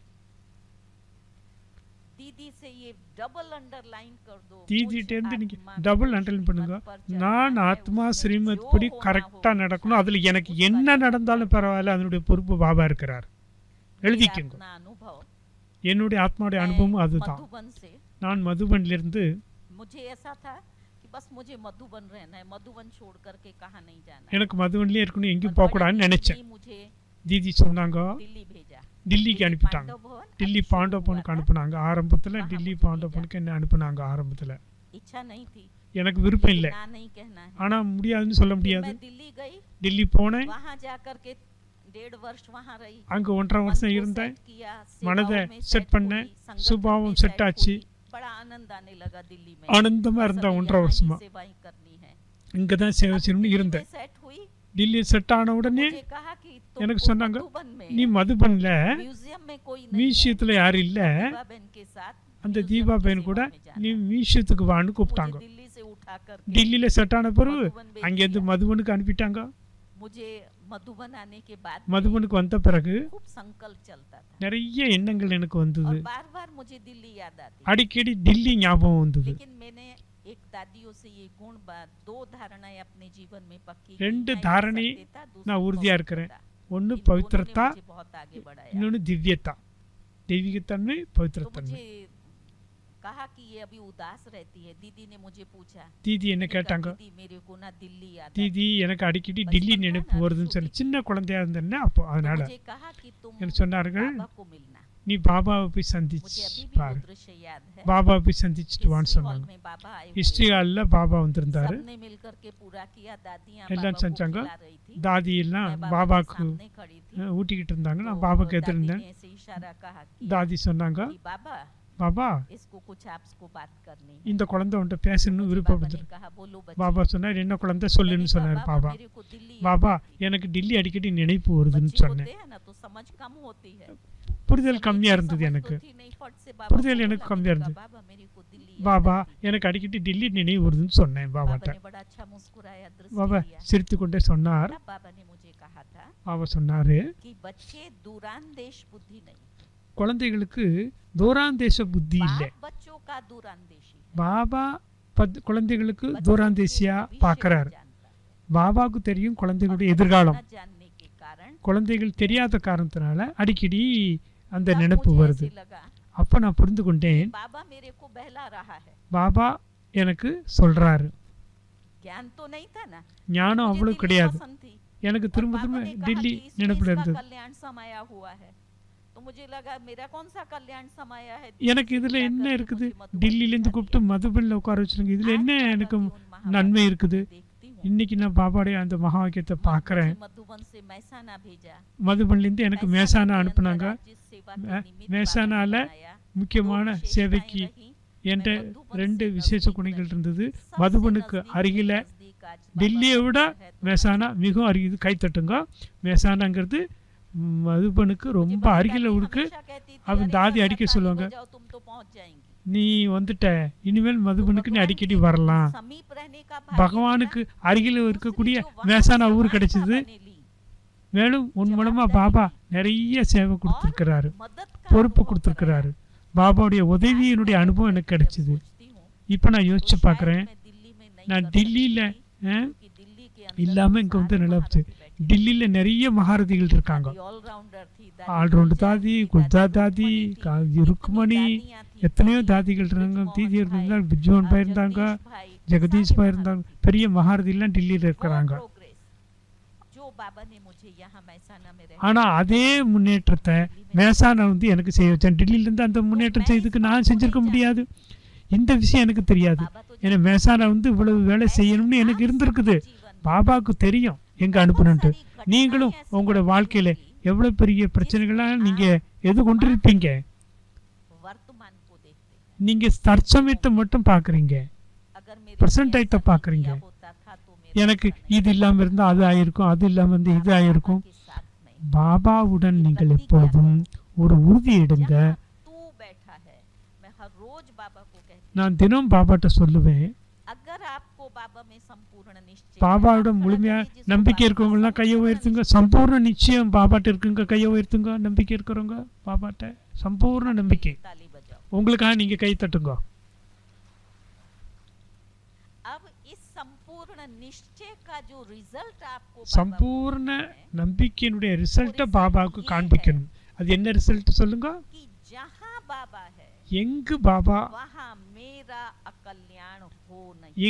दीदी से ये डबल अंडरलाइन कर दो। தீதிட்ட இருந்து நீங்க டபுள் அண்டர்லைன் பண்ணுங்க. நான் ஆத்மா ஸ்ரீமத் படி கரெக்டா நடக்கணும். அதுல எனக்கு என்ன நடந்தாலும் பரவாயில்ல, அதனுடைய பொறுப்பு பாபா இருக்கிறார். எழுதிக்கோங்க. अपना अनुभव என்னுடைய ஆத்மாவுடைய அனுபவம் அதுதான். मधुबन से நான் மதுபனிலிருந்து मुझे ऐसा था कि बस मुझे मधुबन रहना है, मधुबन छोड़ करके कहाँ नहीं जाना है। எனக்கு மதுபனிலே இருக்கணும், और எங்கேயும் बड़ी போகக்கூடாதுன்னு दीदी நினைச்சேன். मुझे தீதி சொன்னாங்க, दिल्ली भेजा। டில்லிக்கு அனுப்பிட்டாங்க. पांडव भवन டில்லி अभी शुरू பாண்டவனுக்கு हुआ था। அனுப்புனாங்க. ஆரம்பத்துல वहाँ டில்லி मुझे பாண்டவனுக்கு என்ன அனுப்புனாங்க ஆரம்பத்துல. इच्छा नहीं थी, எனக்கு விருப்பம் இல்லை, ना नहीं कहना है। ஆனா முடியாதுன்னு சொல்ல फिर முடியாது. मैं दिल्ली गई, டில்லி போனேன். वहाँ जा करके 1.5 वर्ष वहाँ रही। அங்க 1.5 வருஷம் मन को இருந்தேன். सेट किया, மனதை सेवाओं में செட் सेट பண்ணேன், हुई, संगठन சுபாவம் में செட் सेट ஆச்சு. हुई। बड़ा आनंद आने लगा दिल्ली में। ஆனந்தமா बस இருந்தேன் अभी 1.5 यहाँ ही வருஷமா. सेवाएं करनी है। இங்கதான் சேவை अब செய்யணும்னு दिल्ली இருந்தேன். में सेट हुई, டில்லி செட் ஆன உடனே मुझे कहा कि எனக்கு तुमको சொன்னாங்க, मधुबन में நீ மதுபன்ல म्यूजियम में कोई नहीं है, மியூசியத்துல யாரும் இல்ல, दीपा बहन के साथ அந்த म्यूजियम தீபா की பையன் सेवा கூட में जाना நீ है। மியூசியத்துக்கு வான்னு मुझे கூப்பிட்டாங்க. दिल्ली से उठा करके டில்லியில செட் ஆன பிறகு मधुबन भेज அங்கேருந்து दिया। மதுபனுக்கு அனுப்பிட்டாங்க. मुझे मधुबन आने के बाद மதுபனுக்கு வந்த பிறகு खूब संकल्प चलता था நிறைய எண்ணங்கள் எனக்கு வந்தது. और बार बार मुझे दिल्ली याद आती, அடிக்கடி டில்லி ஞாபகம் வந்தது. लेकिन मैंने एक दादियों से ये गुण बात 2 धारणाएं अपने जीवन में पक्की की। ரெண்டு ना एक தாரணை सत्यता, दूसरी நான் உறுதியா இருக்கிறேன். पवित्रता। ஒன்னு इन दोनों ने பவித்திரத்தா, मुझे बहुत आगे बढ़ाया। இன்னொன்னு திவ்யத்தா. தெய்வீகத்தன்மை, तो பவித்திரத்தன்மை. मुझे कहा कि ये अभी उदास रहती है। दीदी ने मुझे पूछा, தீதி என்ன मैंने कहा, கேட்டாங்க, दीदी मेरे को ना दिल्ली याद आती தீதி எனக்கு அடிக்கடி बचपन டில்லி का ना நினைப்பு வருதுன்னு சொல்லி छोटी- சின்ன குழந்தையா இருந்தேன்னா அப்போ तो அதனால मुझे कहा कि तुम எனக்கு சொன்னார்கள், बाबा को मिलना। நீ பாபாவை போய் मुझे சந்திச்சு अभी भी वो பாரு, दृश्य याद है। பாபாவை போய் சந்திச்சுட்டு வான்னு हिस्ट्री हॉल சொன்னாங்க. में बाबा आए ஹிஸ்டரி हुए ஹாலில் பாபா வந்திருந்தாரு. सबने मिलकर के पूरा किया। दादियां எல்லாம் बाबा को செஞ்சாங்க. खिला रही थी। தாதி எல்லாம் मैं बाबा के பாபாக்கு सामने खड़ी थी। ஊட்டிக்கிட்டு இருந்தாங்க. நான் तो பாபாக்கு दादी எதிர்ந்தேன். ने ऐसे इशारा कहा कि தாதி சொன்னாங்க, कि बाबा பாபா इसको कुछ आपको बात करनी है। இந்த குழந்தை உன்கிட்ட பேசணும்னு बाबा ने விருப்பப்படுது. कहा बोलो बच्चे। பாபா சொன்னார் என்ன குழந்தை சொல்லுன்னு சொன்னார். बाबा பாபா मेरे को दिल्ली பாபா எனக்கு டில்லி அடிக்கடி நினைப்பு வருதுன்னு बच्चे சொன்னேன். होते हैं ना तो समझ कम होती है। புரிதல் கம்மியா இருந்தது எனக்கு. புரிதல் எனக்கு கம்மியா இருந்தது. बाबा मेरे को दिल्ली பாபா எனக்கு அடிக்கடி டில்லி நினைவு வருதுன்னு சொன்னேன் பாபாட்ட. बाबा ने बड़ा अच्छा मुस्कुराया, दृष्टि பாபா दिया। சிரித்து கொண்டே சொன்னார். तब बाबा ने मुझे कहा था பாபா சொன்னாரு कि बच्चे दूरांदेश बुद्धि नहीं, குழந்தைகளுக்கு தூராந்தேச புத்தி இல்லை. बाप बच्चों का दूरांदेशी है। பாபா குழந்தைகளுக்கு बच्चे தூராந்தேசியா भविष्य பார்க்கறாரு. जानता है। பாபாவுக்கு தெரியும் और குழந்தைகளுடைய भविष्य எதிர்காலம். न जानने के कारण குழந்தைகள் தெரியாத காரணத்தினால அடிக்கடி அந்த तब நினைப்பு मुझे வருது. ऐसे लगा அப்ப நான் புரிந்து கொண்டேன் बाबा मेरे को बहला रहा है। பாபா எனக்கு சொல்றாரு. ज्ञान तो नहीं था ना, ஞானம் मुझे அவ்வளவு दिल्ली கிடையாது. पसंद थी। எனக்கு और திரும்ப बाबा திரும்ப ने कहा டில்லி कि इसमें நினைப்புல इसका இருந்தது. कल्याण समाया हुआ है। तो मुझे लगा मेरा कौन सा कल्याण समाया है। எனக்கு இதுல என்ன இருக்குது, டில்லில இருந்து கூப்பிட்டு மதுபன்ல உட்கார வச்சிருங்க, இதுல என்ன எனக்கு நன்மை இருக்குது. இன்னைக்கு நான் பாபாவுடைய அந்த மகா வாக்கியத்தை பார்க்கறேன். मधुबन से मैसाना भेजा। மதுபன்ல இருந்து எனக்கு மேசானா அனுப்புனாங்க. மேசானால முக்கியமான சேவைக்கு என்ற 2 விசேஷ குணங்கள் இருந்தது. மதுபனுக்கு அருகில டில்லியை விட மேசானா மிகவும் அருகில். கைத்தட்டுங்க. மேசானாங்கிறது மதுபனுக்கு ரொம்ப அருகில இருக்கு. அவன் தாதி அடிக்க சொல்லுவாங்க, நீ வந்துட்ட, இனிமேல் மதுபனுக்கு நீ அடிக்கடி வரலாம். பகவானுக்கு அருகில் இருக்கக்கூடிய மேசானா ஊர் கிடைச்சது. மேலும் உன் மூலமா பாபா நிறைய சேவை கொடுத்திருக்கிறாரு, பொறுப்பு கொடுத்திருக்கிறாரு. பாபாவுடைய உதவியினுடைய அனுபவம் எனக்கு கிடைச்சது. இப்போ நான் யோசிச்சு பார்க்குறேன், நான் டில்லியில் இல்லாமல் இங்கே வந்து நிலவுச்சு. டில்லியில் நிறைய மகாரதிகள் இருக்காங்க. ஆல்ரவுண்டு தாதி, குல்தா தாதி, ருக்மணி, எத்தனையோ தாதிகள் இருந்தாங்க. தீதி இருந்தாங்க, பிஜ்வான் பாய் இருந்தாங்க, ஜெகதீஷ் பாய் இருந்தாங்க. பெரிய மகாரதிலாம் டில்லியில் இருக்கிறாங்க. ஆனா அதே முன்னேற்றத்தை மேசானா வந்து எனக்கு செய்ய வச்சேன். டில்லியிலேருந்து அந்த முன்னேற்றம் செய்யறதுக்கு நான் செஞ்சிருக்க முடியாது. இந்த விஷயம் எனக்கு தெரியாது. ஏன்னா மேசானா வந்து இவ்வளவு வேலை செய்யணும்னு எனக்கு இருந்திருக்குது. பாபாவுக்கு தெரியும் எங்க அனுப்பணுன்ட்டு. நீங்களும் உங்களோட வாழ்க்கையில எவ்வளவு பெரிய பிரச்சனைகள்லாம் நீங்க எதிர்கொண்டிருப்பீங்க. நீங்க தற்சமயத்தை மட்டும் பாக்குறீங்க, பிரசன்டைத்தை பாக்குறீங்க. எனக்கு இது இல்லாம இருந்தா அது ஆயிருக்கும், அது இல்லாம இருந்து இது ஆயிருக்கும். பாபாவுடன் நீங்கள் எப்பொழுதும் ஒரு உறுதி எடுங்க. நான் தினம் பாபாட்ட சொல்லுவேன், பாபாவிடம் முழுமையா நம்பிக்கை இருக்கவங்கலாம் கையை உயர்த்துங்க. சம்பூர்ண நிச்சயம் பாபாட்ட இருக்குங்க, கையை உயர்த்துங்க. நம்பிக்கை இருக்கிறவங்க பாபாட்ட சம்பூர்ண நம்பிக்கை. உங்களுக்காக நீங்க கை தட்டுங்க. சம்பூர்ண நம்பிக்கையினுடைய ரிசல்ட்டை பாபாவுக்கு காண்பிக்கணும். அது என்ன ரிசல்ட் சொல்லுங்க? எங்கு பாபா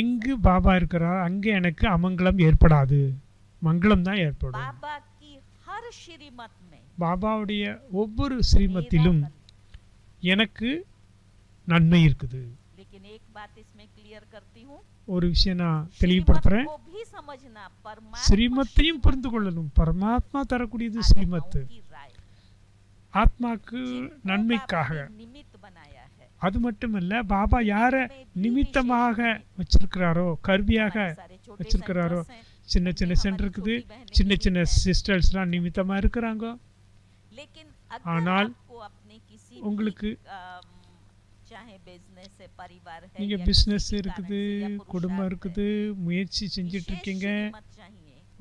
எங்கு பாபா இருக்கிறார் அங்கே எனக்கு அமங்கலம் ஏற்படாது, மங்களம் தான் ஏற்படும். பாபாவுடைய ஒவ்வொரு ஸ்ரீமத்திலும் எனக்கு நன்மை இருக்குது. ஒரு விஷயம் நான் தெளிவுபடுத்துறேன், ஸ்ரீமத்தையும் புரிந்து கொள்ளணும். பரமாத்மா தரக்கூடியது ஸ்ரீமத்து, ஆத்மாக்கு நன்மைக்காக. அது மட்டுமல்ல, பாபா யார நிமித்தமாக வச்சிருக்கிறாரோ, கருவியாக வச்சிருக்கிறாரோ, சின்ன சின்ன சென்டர் இருக்குது, சின்ன சின்ன சிஸ்டர்ஸ்லாம் நிமித்தமா இருக்கிறாங்க. ஆனால் உங்களுக்கு நீங்க பிசினஸ் இருக்குது, குடும்பம் இருக்குது, முயற்சி செஞ்சிட்டு இருக்கீங்க,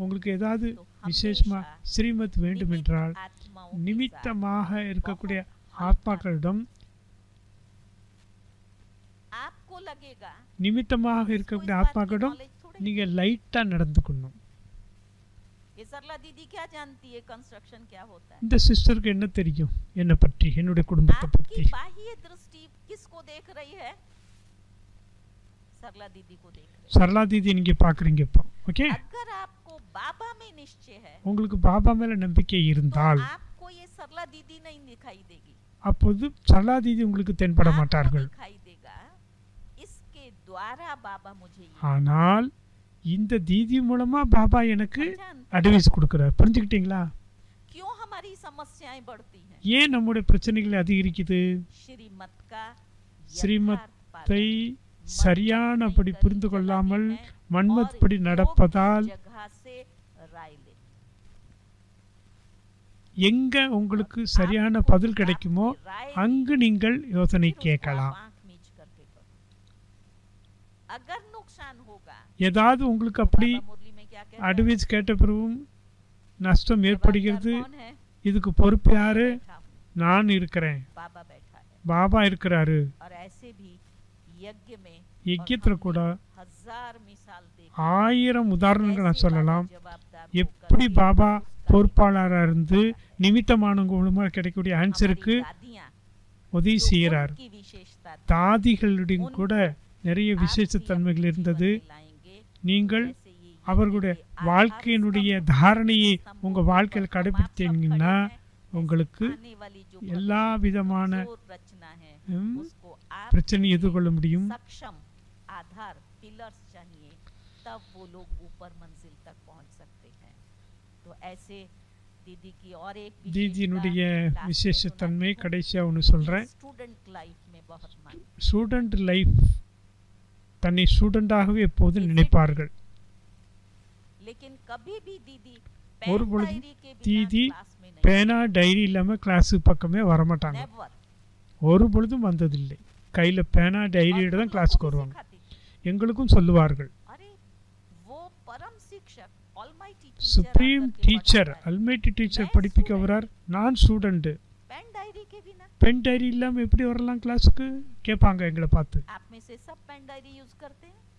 உங்களுக்கு ஏதாவது விசேஷமா ஸ்ரீமத் வேண்டும் என்றால் நிமித்தமாக இருக்கக்கூடிய ஆத்மாக்களிடம், நிமித்தமாக இருக்கக்கூடிய ஆத்மாக்களிடம் நீங்க லைட்டா நடந்துக்கணும். இந்த சிஸ்டருக்கு என்ன தெரியும் என்ன பற்றி, என்னுடைய குடும்பத்தை பற்றி? சரளா தீதி நீங்க பாக்குறீங்க இப்போ. ஓகே, உங்களுக்கு பாபா மேல நம்பிக்கை இருந்தால் அப்போது சரளா தீதி உங்களுக்கு தென்பட மாட்டார்கள். ஆனால் இந்த தீதி மூலமா பாபா எனக்கு அட்வைஸ் கொடுக்கிறார். புரிஞ்சுக்கிட்டீங்களா? हमारी समस्याएं बढ़ती हैं? ஏன் நம்முடைய பிரச்சனைகள் அதிகரிக்குது? श्रीमत का ஸ்ரீமத்தை சரியானபடி புரிந்து கொள்ளாமல் மன்மத் படி நடப்பதால் जगह से राय ले। எங்க உங்களுக்கு சரியான பதில் கிடைக்குமோ அங்கு நீங்கள் யோசனை கேட்கலாம். अगर नुकसान होगा, ஏதாவது உங்களுக்கு அப்படி मुरली में क्या कहते हैं? அட்வைஸ் கேட்ட பிறகும் நஷ்டம் ஏற்படுகிறது, कौन है? இதுக்கு பொறுப்பு யாரு? बैठा हूं, நான் இருக்கிறேன், बाबा बैठा है। பாபா இருக்கிறாரு. और ऐसे भी यज्ञ में யஜ்யத்துல கூட 1000 मिसाल दे 1000 உதாரணங்கள் நான் சொல்லலாம். எப்படி பாபா பொறுப்பாளராக இருந்து நிமித்தமானவங்க மூலமாக கிடைக்கக்கூடிய ஆன்சருக்கு உதவி செய்கிறார். தாதிகளுடைய கூட நிறைய விசேஷத்தன்மைகள் இருந்தது. நீங்கள் அவர்களுடைய வாழ்க்கையினுடைய தாரணையை உங்கள் வாழ்க்கையில் கடைபிடித்தீங்கன்னா உங்களுக்கு எல்லா விதமான பிரச்சனை எதிர்கொள்ள முடியும். तब वो लोग ऊपर मंजिल तक पहुंच सकते हैं। तो ऐसे दीदी की और एक दीदीனுடைய விசேஷத்தன்மை கடைசியா ஒன்று சொல்றேன். स्टूडेंट लाइफ में बहुत मान, ஸ்டூடெண்ட் லைஃப் தன்னை ஸ்டூடெண்டாகவே எப்போதும் நினைப்பார்கள். लेकिन कभी भी दीदी ஒரு பொழுது தீதி பேனா டைரி இல்லாம கிளாஸ் பக்கமே வரமாட்டாங்க. ஒரு பொழுதும் வந்ததில்லை. கையில பேனா டைரியோட தான் கிளாஸ்க்கு வருவாங்க. எங்களுக்கும் சொல்லுவார்கள், சுப்ரீம் டீச்சர் அல்மைட்டி டீச்சர் படிப்பிக்க வரார், நான் ஸ்டூடெண்ட், பென் டைரி இல்லாம எப்படி வரலாம் கிளாஸுக்கு கேட்பாங்க எங்களை பார்த்து.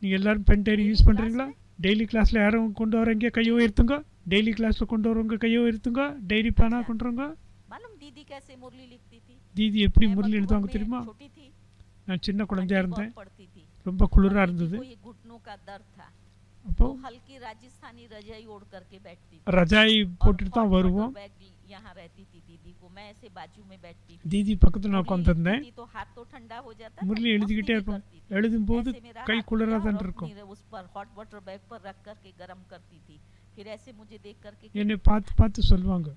நீங்க எல்லாரும் பென் டைரி யூஸ் பண்றீங்களா? டெய்லி கிளாஸ்ல யாரும் கொண்டு வரீங்க கையோ உயர்த்துங்க. டெய்லி கிளாஸ்ல கொண்டு வரவங்க கையோ உயர்த்துங்க. டைரி பேனா கொண்டு வரவங்க. தீதி எப்படி முரளி எழுதுவாங்க தெரியுமா? நான் சின்ன குழந்தையா இருந்தேன், ரொம்ப குளிரா இருந்தது. அப்போ ரஜாய் போட்டுட்டு தான் வருவோம். தீதி பக்கத்துல நான் உட்காந்துருந்தேன். முரளி எழுதிக்கிட்டே இருப்பேன். எழுதும் போது கை குளிரா தான் இருக்கும். என்னை பார்த்து பார்த்து சொல்லுவாங்க,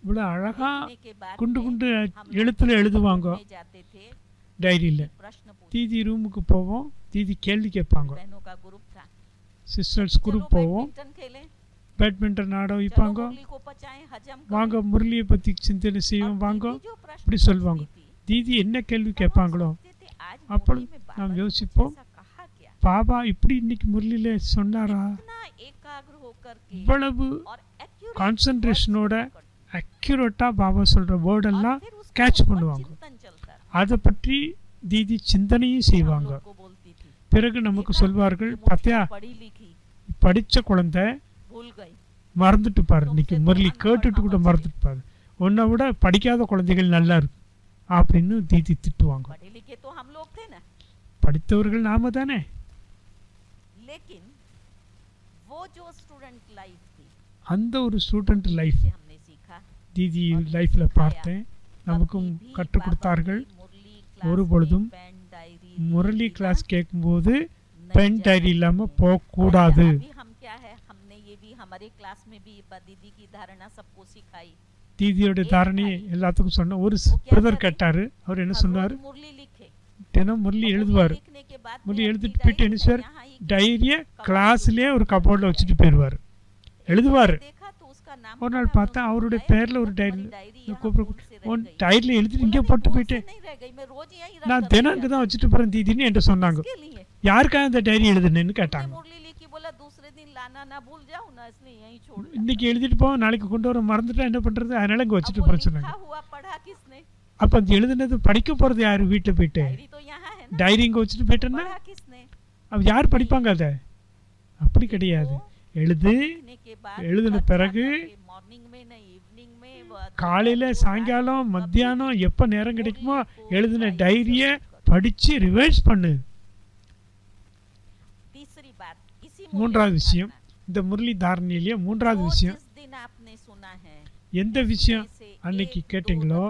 இவ்வளவு அழகா குண்டு குண்டு எழுத்துல எழுதுவாங்க டைரியில. தீதி ரூமுக்கு போவோம், தீதி கேள்வி கேட்பாங்க. சிஸ்டர்ஸ் குரூப் போவோம், பேட்மிண்டன் ஆட வைப்பாங்க. வாங்க முரளியை பத்தி சிந்தனை செய்வோம் வாங்க, இப்படி சொல்லுவாங்க. தீதி என்ன கேள்வி கேட்பாங்களோ அப்பொழுது நாம் யோசிப்போம், பாபா இப்படி இன்னைக்கு முரளியில சொன்னாரா? இவ்வளவு கான்சன்ட்ரேஷனோட அக்யூரேட்டா பாபா சொல்ற வேர்டெல்லாம் கேட்ச் பண்ணுவாங்க. அதை பற்றி தீதி சிந்தனையும் செய்வாங்க. பிறகு நமக்கு சொல்வார்கள், பாத்தியா படிச்ச குழந்தை மறந்துட்டு பாரு, இன்னைக்கு முரளி கேட்டுட்டு கூட மறந்துட்டு பாரு, உன்னை விட படிக்காத குழந்தைகள் நல்லா இருக்கு அப்படின்னு தீதி திட்டுவாங்க. படித்தவர்கள் நாம தானே. அந்த ஒரு ஸ்டூடெண்ட் லைஃப் தீதி லைஃப்ல பார்த்தேன், நமக்கும் கற்றுக் கொடுத்தார்கள். ஒரு பொழுதும் முரளி கிளாஸ் கேட்கும்போது பென் டைரி இல்லாம போகக்கூடாது. தீதியோட தாரணையை எல்லாத்துக்கும் சொன்ன. ஒரு பிரதர் கேட்டாரு, அவர் என்ன சொன்னாரு, தினம் முரளி எழுதுவாரு. முரளி எழுதிட்டு போயிட்டு என்ன சார் டைரிய கிளாஸ்லயே ஒரு கபோர்ட்ல வச்சுட்டு போயிடுவாரு, எழுதுவாரு. ஒரு நாள் பார்த்தா அவருடைய பேர்ல ஒரு டைரி டைரியில எழுதிட்டு இங்கே போட்டு போயிட்டு, நான் தினம் அங்கதான் வச்சுட்டு போறேன் தீதின்னு என்கிட்ட சொன்னாங்க. யாருக்காக அந்த டைரி எழுதுனேன்னு கேட்டாங்க. இன்னைக்கு எழுதிட்டு போவோம், நாளைக்கு கொண்டு வர மறந்துட்டா என்ன பண்றது, அதனால இங்க வச்சுட்டு போறேன் சொன்னாங்க. அப்ப அந்த எழுதுனது படிக்க போறது யாரு? வீட்டுல போயிட்டு டைரி இங்க வச்சுட்டு போயிட்டேன்னா அப்ப யார் படிப்பாங்க? அத அப்படி கிடையாது. எழுதின பிறகு காலையில சாயங்காலம் மத்தியானம் எப்ப நேரம் கிடைக்குமோ எழுதின டைரிய படிச்சு ரிவைஸ் பண்ணு. மூன்றாவது விஷயம், இந்த முரளி தாரணையிலேயே மூன்றாவது விஷயம், எந்த விஷயம் அன்னைக்கு கேட்டீங்களோ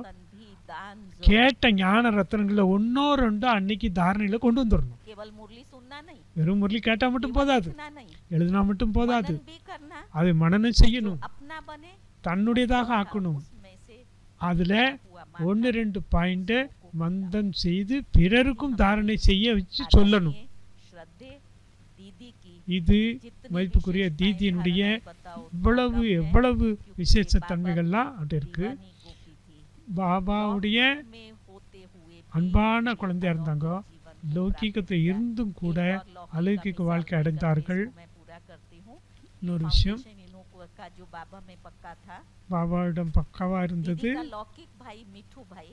दान जो கேட்ட ஞான ரத்னங்களை ஒன்னோ ரெண்டோ அன்னைக்கு தாரணையில கொண்டு வந்துடணும். केवल मुरली सुनना नहीं, வெறும் முரளி கேட்டா மட்டும் போதாது, सुनना नहीं, எழுதினா மட்டும் போதாது, मनन भी करना, அதை மனனம் செய்யணும், अपना बने, தன்னுடையதாக ஆக்கணும். उसमें से அதுல हुआ 1-2 பாயிண்ட் மந்தம் செய்து பிறருக்கும் தாரணை செய்ய வச்சு சொல்லணும். श्रद्धे दीदी की இது जितनी மதிப்புக்குரிய विशेषताएं தீதியினுடைய धारणा बताओ तो இவ்வளவு कम है, எவ்வளவு क्योंकि விசேஷ बाबा தன்மைகள்லாம் அது இருக்கு. दीवानी गोपी थी, பாபாவுடைய में होते हुए भी அன்பான குழந்தையா இருந்தாங்க. जीवन को லௌகிகத்தை प्राप्त இருந்தும் किया। கூட एक और लौकिक का அலௌகிக मिसाल வாழ்க்கை देकर அடைந்தார்கள். इसको मैं पूरा करती हूँ। இன்னொரு விஷயம், फाउंडेशन इन्हों का जो बाबा में पक्का था, பாபாவிடம் பக்காவா இருந்தது. दीदी का लौकिक भाई मिठू भाई,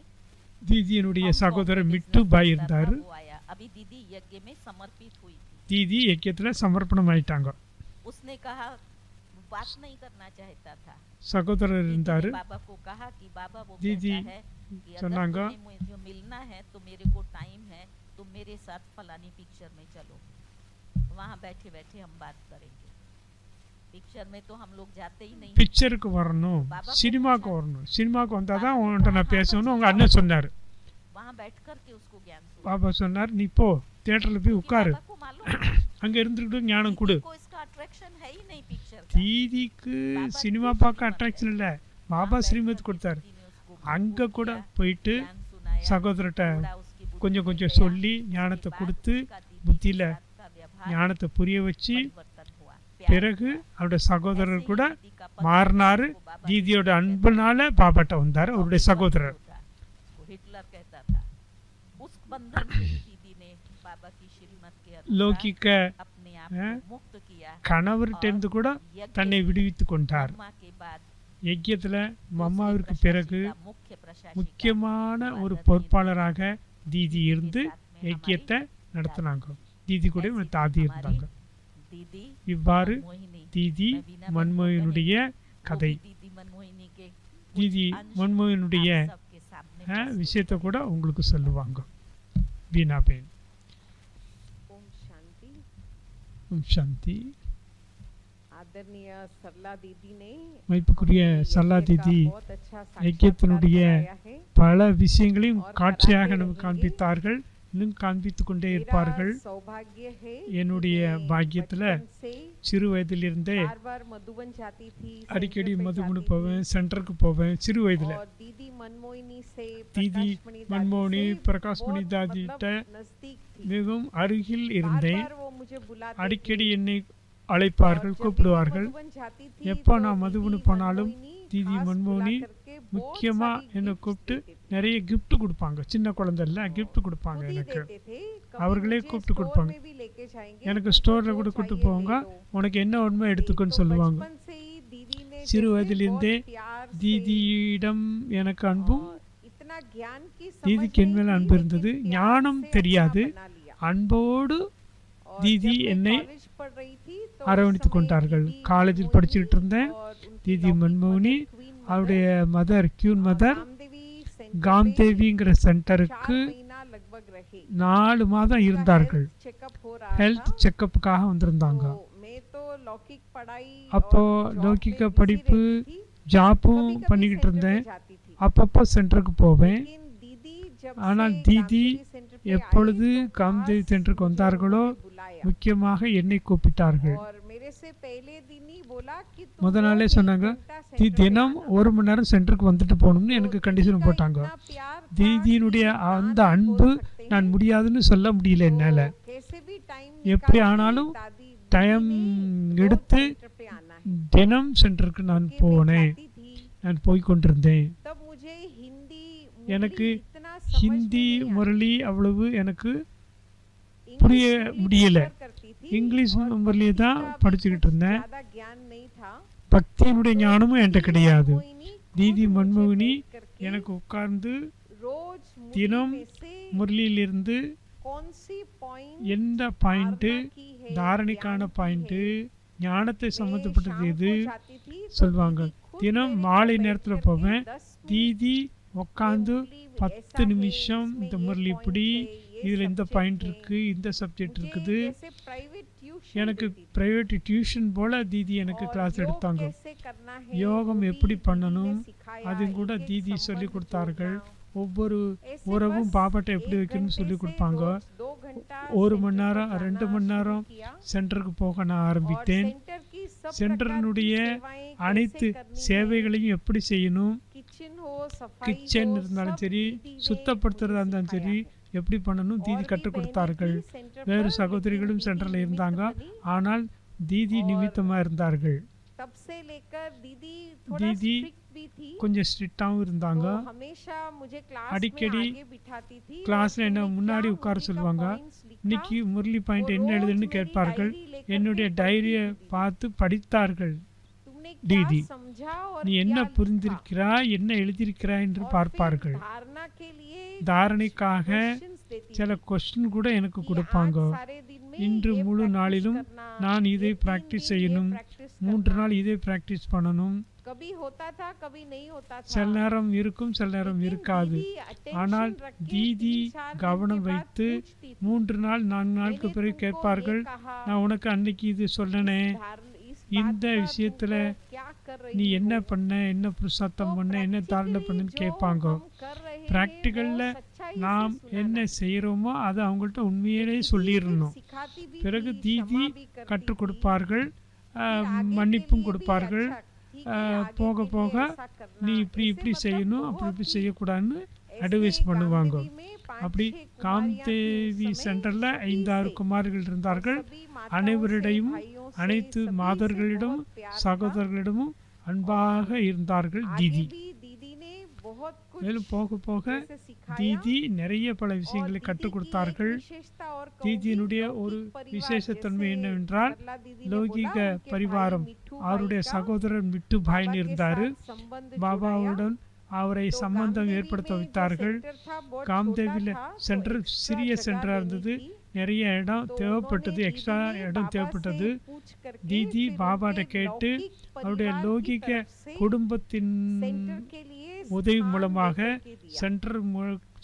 தீதியினுடைய हमको சகோதரர் अपने மிட்டு business பாய் करता இருந்தாரு. वो आया। अभी दीदी यज्ञ में समर्पित हुई थी। தீதி யக்கியத்துல சமர்ப்பணம் ஆயிட்டாங்க. उसने कहा, बात नहीं करना चाहता था। சகோதரர் दीदी ने இருந்தாரு. बाबा को कहा कि बाबा वो दीदी कहता है कि अगर சொன்னாங்க, तुम्हें मुझे मिलना है तो मेरे को टाइम है, तुम मेरे साथ फलानी पिक्चर में चलो, वहाँ बैठे बैठे हम बात करेंगे। पिक्चर में तो हम लोग जाते ही नहीं। பிக்சருக்கு வரணும், சினிமாக்கு வரணும், சினிமாக்கு வந்தாதான் உன்கிட்ட நான் பேசணும்னு உங்க அண்ணன் சொன்னாரு. वहाँ बैठ कर के उसको ज्ञान सुना। பாபா சொன்னார், நீ போ தியேட்டர்ல போய் क्योंकि உட்காரு, बाबा को मालूम அங்க இருந்துக்கிட்டு ஞானம் கொடு. दीदी को इसका अट्रैक्शन है ही नहीं पिक्चर का। தீதிக்கு சினிமா பார்க்க அட்ராக்ஷன் இல்ல, பாபா ஸ்ரீமத் கொடுத்தாரு. दीदी ने उसको அங்க मजबूत கூட किया, போயிட்டு ज्ञान सुनाया, சகோதரர்கிட்ட थोड़ा उसकी बुद्धि கொஞ்சம் में கொஞ்சம் गया। சொல்லி ஞானத்தை उसके கொடுத்து बाद उसका दीदी புத்தியில के साथ का व्यवहार ஞானத்தை புரிய வச்சு परिवर्तन हुआ। प्यार பிறகு அவருடைய சகோதரர் கூட दीदी का पति மாறினாரு. उसको बाबा தீதியோட அன்புனால பாபாட்ட வந்தாரு அவருடைய சகோதரர். होता, उसको हिटलर कहता था। उस बंधन से दीदी ने बाबा की श्रीमत के अनुसार லௌகிக்க अपने आप हैं? को मुक्त किया। கணவர்கிட்ட கூட यज्ञ தன்னை விடுவித்து கொண்டார். अम्मा के बाद யஜ்யத்துல दूसरे மம்மாவிற்கு प्रशासिका, பிறகு मुख्य प्रशासिका முக்கியமான ஒரு बाबा பொறுப்பாளராக தீதி दीदी के இருந்து साथ में யஜ்யத்தை हमारी நடத்தினாங்க. தீதி கூட ऐसी தாதி हमारी இருந்தாங்க. दीदी இவ்வாறு मनमोहिनी, தீதி मैं वीना बहन को மன்மோகனுடைய वो கதை. भी दीदी मनमोहिनी के कुछ தீதி अंश மன்மோகனுடைய आप सबके सामने प्रस्तुत விஷயத்தை கூட உங்களுக்கு சொல்லுவாங்க. வீணாபேன். ओम शांति। ஓம் சாந்தி. आदरणीय सरला दीदी ने மதிப்புக்குரிய हमें சரளா यज्ञ का தீதி बहुत अच्छा யஜ்யத்தினுடைய साक्षात्कार कराया है। பல விஷயங்களையும் காட்சியாக நமக்கு காண்பித்தார்கள், இன்னும் காண்பித்து கொண்டே मेरा இருப்பார்கள். सौभाग्य है என்னுடைய कि मैं பாக்கியத்துல बचपन से சிறு வயதிலிருந்தே बार बार मधुबन जाती थी, அடிக்கடி सेंटर पे மதுபனு जाती போவேன், थी। சென்டருக்கு போவேன் சிறு வயதுல. और दीदी मनमोहिनी से दीदी प्रकाशमणि दादी मनमोहिनी, से प्रकाशमणि बहुत दादी मतलब टे नजदीक थी। மிகவும் அருகில் बार இருந்தேன். बार वो मुझे बुलाते அடிக்கடி थे। என்னை और அழைப்பார்கள், जब भी கூப்பிடுவார்கள். मैं मधुबन जाती थी, எப்போ तो நான் மதுபனு दीदी போனாலும் मनमोहिनी தீதி खास மன்மோகினி बुला करके बहुत முக்கியமா सारी என்னை gifts கூப்பிட்டு देते थे। நிறைய gift கொடுப்பாங்க. சின்ன குழந்தை இல்ல, gift கொடுப்பாங்க खुद ही எனக்கு. देते थे। कभी அவர்களே मुझे கூப்பிட்டு store கொடுப்பாங்க. में भी लेके जाएंगे, எனக்கு तुमको ஸ்டோர்ல जो கூட கூட்டு चाहिए போவாங்க, ले लो। உனக்கு என்ன உண்மை எடுத்துக்கொன்னு तो சொல்லுவாங்க. बचपन से ही दीदी ने சிறு जैसे வயதிலிருந்தே बहुत प्यार से தீதியிடம் எனக்கு அன்பும் और इतना ज्ञान की समझ தீதிக்கு என் மேல नहीं அன்பு थी, இருந்தது. लेकिन प्यार ஞானம் से தெரியாது, अपना बना लिया। அன்போடு और दीदी जब मैं என்னை college पढ़ रही थी, तो அரவணைத்து उस समय கொண்டார்கள். दीदी காலேஜில் मनमोहिनी படிச்சுக்கிட்டு இருந்தேன். और उनकी தீதி लौकिक மன்மோகினி, mother, queen mother, அவருடைய மதர் கியூன் और மதர் गामदेवी center காம்தேவிங்கிற में சென்டருக்கு 4 महीना लगभग रहे। 4 மாதம் उनका இருந்தார்கள். health checkup हो रहा ஹெல்த் था। செக்கப்புக்காக வந்திருந்தாங்க. तो मैं तो लौकिक पढ़ाई அப்போ और job லௌகிக में busy படிப்பு रहती थी। ஜாப்பும் कभी-कभी பண்ணிக்கிட்டு center இருந்தேன். पे जाती थी। அப்பப்போ சென்டருக்கு போவேன். लेकिन दीदी जब ஆனால் से தீதி गामदेवी center पे எப்பொழுது आई, तो காம்தேவி खास சென்டருக்கு मुझे வந்தார்களோ उन्होंने बुलाया। முக்கியமாக என்னை கூப்பிட்டார்கள். और मेरे से पहले दिन ही बोला कि तुम முத நாளே रोज एक சொன்னாங்க, घंटा நீ center पे தினம் आना। 1 மணி நேரம் சென்டருக்கு வந்துட்டு போகணும்னு तो எனக்கு दीदी கண்டிஷன் का போட்டாங்க. इतना प्यार था தீதியினுடைய कि அந்த ना नहीं அன்பு बोल सकते நான் हैं। முடியாதுன்னு சொல்ல முடியல என்னால. तो कैसे भी टाइम எப்படி निकाल के ஆனாலும் दादी டைம் दीदी ने எடுத்து रोज सेंटर पे आना है। தினம் சென்டருக்கு நான் कि मैं போனேன். जाती थी, நான் போய் கொண்டிருந்தேன். तब मुझे हिंदी எனக்கு मुरली इतना समझ में ஹிந்தி नहीं आता। முரளி அவ்வளவு எனக்கு इंग्लिश புரிய मुरली முடியல. prefer करती थी இங்கிலீஷ் और முரளியை தான் भक्ति का भी படிச்சுக்கிட்டு कुछ இருந்தேன். ज्यादा ज्ञान नहीं था। பக்தியினுடைய ஞானமும் என்கிட்ட दीदी கிடையாது. मनमोहिनी खुद தீதி मुझे மன்மோகினி बैठ करके எனக்கு உட்கார்ந்து रोज मुरली தினம் में से முரளியிலிருந்து कौन सी पॉइंट எந்த பாயிண்ட் धारणा की है, தாரணிக்கான ज्ञान की பாயிண்ட் है। ஞானத்தை मैं சம்பந்தப்பட்டது शाम எது को जाती थी, तो சொல்வாங்க. दीदी खुद தினம் मेरे மாலை को நேரத்துல बैठ करके போவேன். 10 मिनट தீதி உட்காந்து ये मुरली 10 ऐसा है, நிமிஷம் इसमें இந்த ये முரளி point இப்படி, है, ये இதுல இந்த subject பாயிண்ட் है। இருக்கு, இந்த சப்ஜெக்ட் मुझे இருக்குது. जैसे private tuition எனக்கு देती थी। பிரைவேட் டியூஷன் போல தீதி எனக்கு और கிளாஸ் योग எடுத்தாங்க. कैसे करना है, யோகம் वो भी எப்படி दीदी ने பண்ணணும் सिखाया। அதுவும் கூட एक-एक தீதி संबंध சொல்லி கொடுத்தார்கள். जोड़ना, ஒவ்வொரு ऐसे உறவும் बस பாபாட்ட எப்படி 1 வைக்கணும்னு घंटे சொல்லி से கொடுப்பாங்க. 2 घंटा 1 सेंटर மணி पर நேரம் जाना 2 மணி शुरू நேரம் किया சென்டருக்கு போக நான் और ஆரம்பித்தேன். सेंटर की सब प्रकार की சென்டரினுடைய सेवाएं அனைத்து कैसे करनी है, சேவைகளையும் எப்படி செய்யணும், किचन हो, सफाई கிச்சன் हो, இருந்தாலும் सब சரி, दीदी ने சுத்தப்படுத்துறதா मुझे இருந்தாலும் सिखाया சரி, है। எப்படி பண்ணணும் और தீதி भी கற்றுக் बहनें கொடுத்தார்கள். थी सेंटर வேறு पर, சகோதரிகளும் लेकिन சென்டரில் दीदी இருந்தாங்க. निमित्त बनी। ஆனால் தீதி और நிமித்தமாக இருந்தார்கள். तब से लेकर दीदी थोड़ा दीदी स्ट्रिक्ट भी थी, கொஞ்சம் ஸ்ட்ரிக்டாகவும் இருந்தாங்க. तो हमेशा मुझे क्लास में அடிக்கடி आगे बिठाती थी और கிளாஸில் என்ன तुमने முன்னாடி क्या உட்கார मुरली का சொல்லுவாங்க. points लिखा, இன்னைக்கு முரளி वो பாயிண்ட் என்ன रोज எழுதுன்னு मेरी கேட்பார்கள். डायरी लेकर என்னுடைய के டைரியை पढ़ती थी। பார்த்து படித்தார்கள். तुमने दीदी, क्या समझा और நீ क्या என்ன लिखा? புரிந்திருக்கிறாய், என்ன எழுதியிருக்கிறாய் என்று और फिर பார்ப்பார்கள். धारणा के लिए தாரணைக்காக questions देती சில थी கொஸ்டின் கூட எனக்கு कि கொடுப்பாங்க. आज सारे दिन में இன்று ये முழு practice நாளிலும் करना, நான் ये இதை 3 பிராக்டிஸ் दिन செய்யணும், ये practice 3 करना। நாள் இதை பிராக்டிஸ் பண்ணணும். कभी होता था कभी नहीं होता था, சில நேரம் இருக்கும், சில நேரம் लेकिन இருக்காது. दीदी attention ஆனால் रख के தீதி 3-4 दिन கவனம் के बाद வைத்து पूछती थी, 3 நாள் 4 நாளுக்கு मैंने பிறகு तुमको கேட்பார்கள், ये कहा, நான் உனக்கு அன்னைக்கு இது சொன்னனே, इस இந்த बात का விஷயத்துல तुमको क्या कर रही நீ என்ன हो? பண்ண, என்ன புருஷார்த்தம் तो பண்ண, என்ன தாரணை practically பண்ணுன்னு जो கேட்பாங்க. हम कर रहे हैं, ப்ராக்டிக்கலில் वो सच्चाई से நாம் सुनाना। என்ன செய்கிறோமோ அதை அவங்கள்ட்ட உண்மையிலே दीदी சொல்லிடணும். फिर सिखाती भी பிறகு थी, தீதி क्षमा भी करती கற்றுக் थी। கொடுப்பார்கள், फिर आगे மன்னிப்பும் के लिए भी கொடுப்பார்கள். अच्छा, ठीक है, आगे போக के लिए போக ऐसा करना। நீ இப்படி ऐसे இப்படி मतलब செய்யணும், அப்படி बहुत இப்படி ही செய்யக்கூடாதுன்னு ऐसे அட்வைஸ் பண்ணுவாங்க. गांधीवी में 5-6 அப்படி कुमारियां காம்தேவி थी उस समय, சென்டரில் सभी 5-6 से, குமார்கள் और இருந்தார்கள். सभी माताओं அனைவரிடையும் से, भाइयों से, அனைத்து सभी से மாதர்களிடம் बहुत प्यार था। சகோதரர்களிடமும் அன்பாக இருந்தார்கள் आगे தீதி. भी दीदी ने बहुत कुछ மேலும் போக போக जैसे सिखाया। தீதி நிறைய பல और விஷயங்களை दीदी கற்றுக் की கொடுத்தார்கள். एक विशेषता और कहूंगी, தீதியினுடைய लौकिक ஒரு परिवार, விசேஷத்தன்மை जैसे என்னவென்றால் सरला दीदी ने லௌகிக बोला, उनके பரிவாரம், भाई मिट्ठू அவருடைய भाई का சகோதரர் மிட்டு बाबा பாய்னு के இருந்தார். साथ संबंध जुड़ाया। பாபாவுடன் அவரை तो சம்பந்தம் गामदेवी ஏற்படுத்த में जो வைத்தார்கள். सेंटर था, बहुत காம்தேவியில் छोटा था, तो சென்டர் extra சிறிய जगह சென்டராக लेनी இருந்தது. थी। நிறைய இடம் तो தேவைப்பட்டது, उन्होंने எக்ஸ்ட்ரா दीदी ने இடம் बाबा தேவைப்பட்டது. से पूछ करके தீதி फिर பாபாட்ட उनके கேட்டு लौकिक அவருடைய परिवार की லௌகிக तरफ से குடும்பத்தின் सेंटर के लिए உதவி स्थान மூலமாக लेकर के दिया।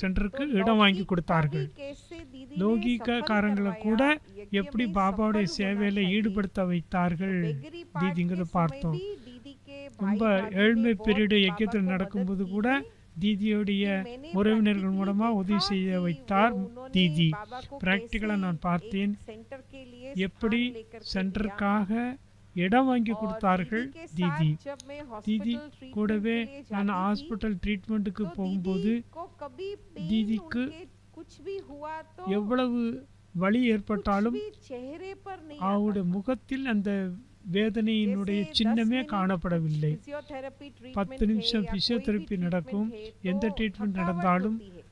சென்டருக்கு तो இடம் வாங்கி लौकिक का கொடுத்தார்கள். भी कैसे दीदी ने லௌகிக सफल காரங்களை करवाया, கூட यज्ञ எப்படி में பாபாவுடைய सफल होना சேவையில चाहिए। ஈடுபடுத்த வைத்தார்கள் बेगरी पाठ के தீதிங்கிறத समय பார்த்தோம். भी दीदी के ரொம்ப भाई भाभी ने ஏழ்மை बहुत பீரியடு बाबा யஜ்யத்தில் को நடக்கும்போது मदद கூட की थी। தீதியுடைய मैंने உறவினர்கள் practically மூலமா உதவி देखा செய்ய कि வைத்தார் वो उन्होंने தீதி. बाबा को பிராக்டிக்கலா कैसे நான் பார்த்தேன் एक सेंटर के लिए எப்படி स्थान लेकर के दिया। சென்டருக்காக இடம் வாங்கி और கொடுத்தார்கள் दीदी के தீதி. साथ जब मैं தீதி हॉस्पिटल ट्रीटमेंट கூடவே के लिए நான் जाती थी, ஹாஸ்பிட்டல் ட்ரீட்மெண்ட்டுக்கு तो போகும்போது दीदी को कभी पेन दीदीக்கு उनके कुछ भी हुआ तो எவ்வளவு வலி कुछ ஏற்பட்டாலும் भी चेहरे पर नहीं அவருடைய आता था। முகத்தில் அந்த வேதனையினுடைய जैसे சின்னமே 10 मिनट காணப்படவில்லை. फिजियोथेरेपी 10 ट्रीटमेंट है நிமிஷம் या कोई भी பிசியோதெரப்பி நடக்கும். ट्रीटमेंट है, எந்த तो ட்ரீட்மெண்ட் थकावट நடந்தாலும் होती है।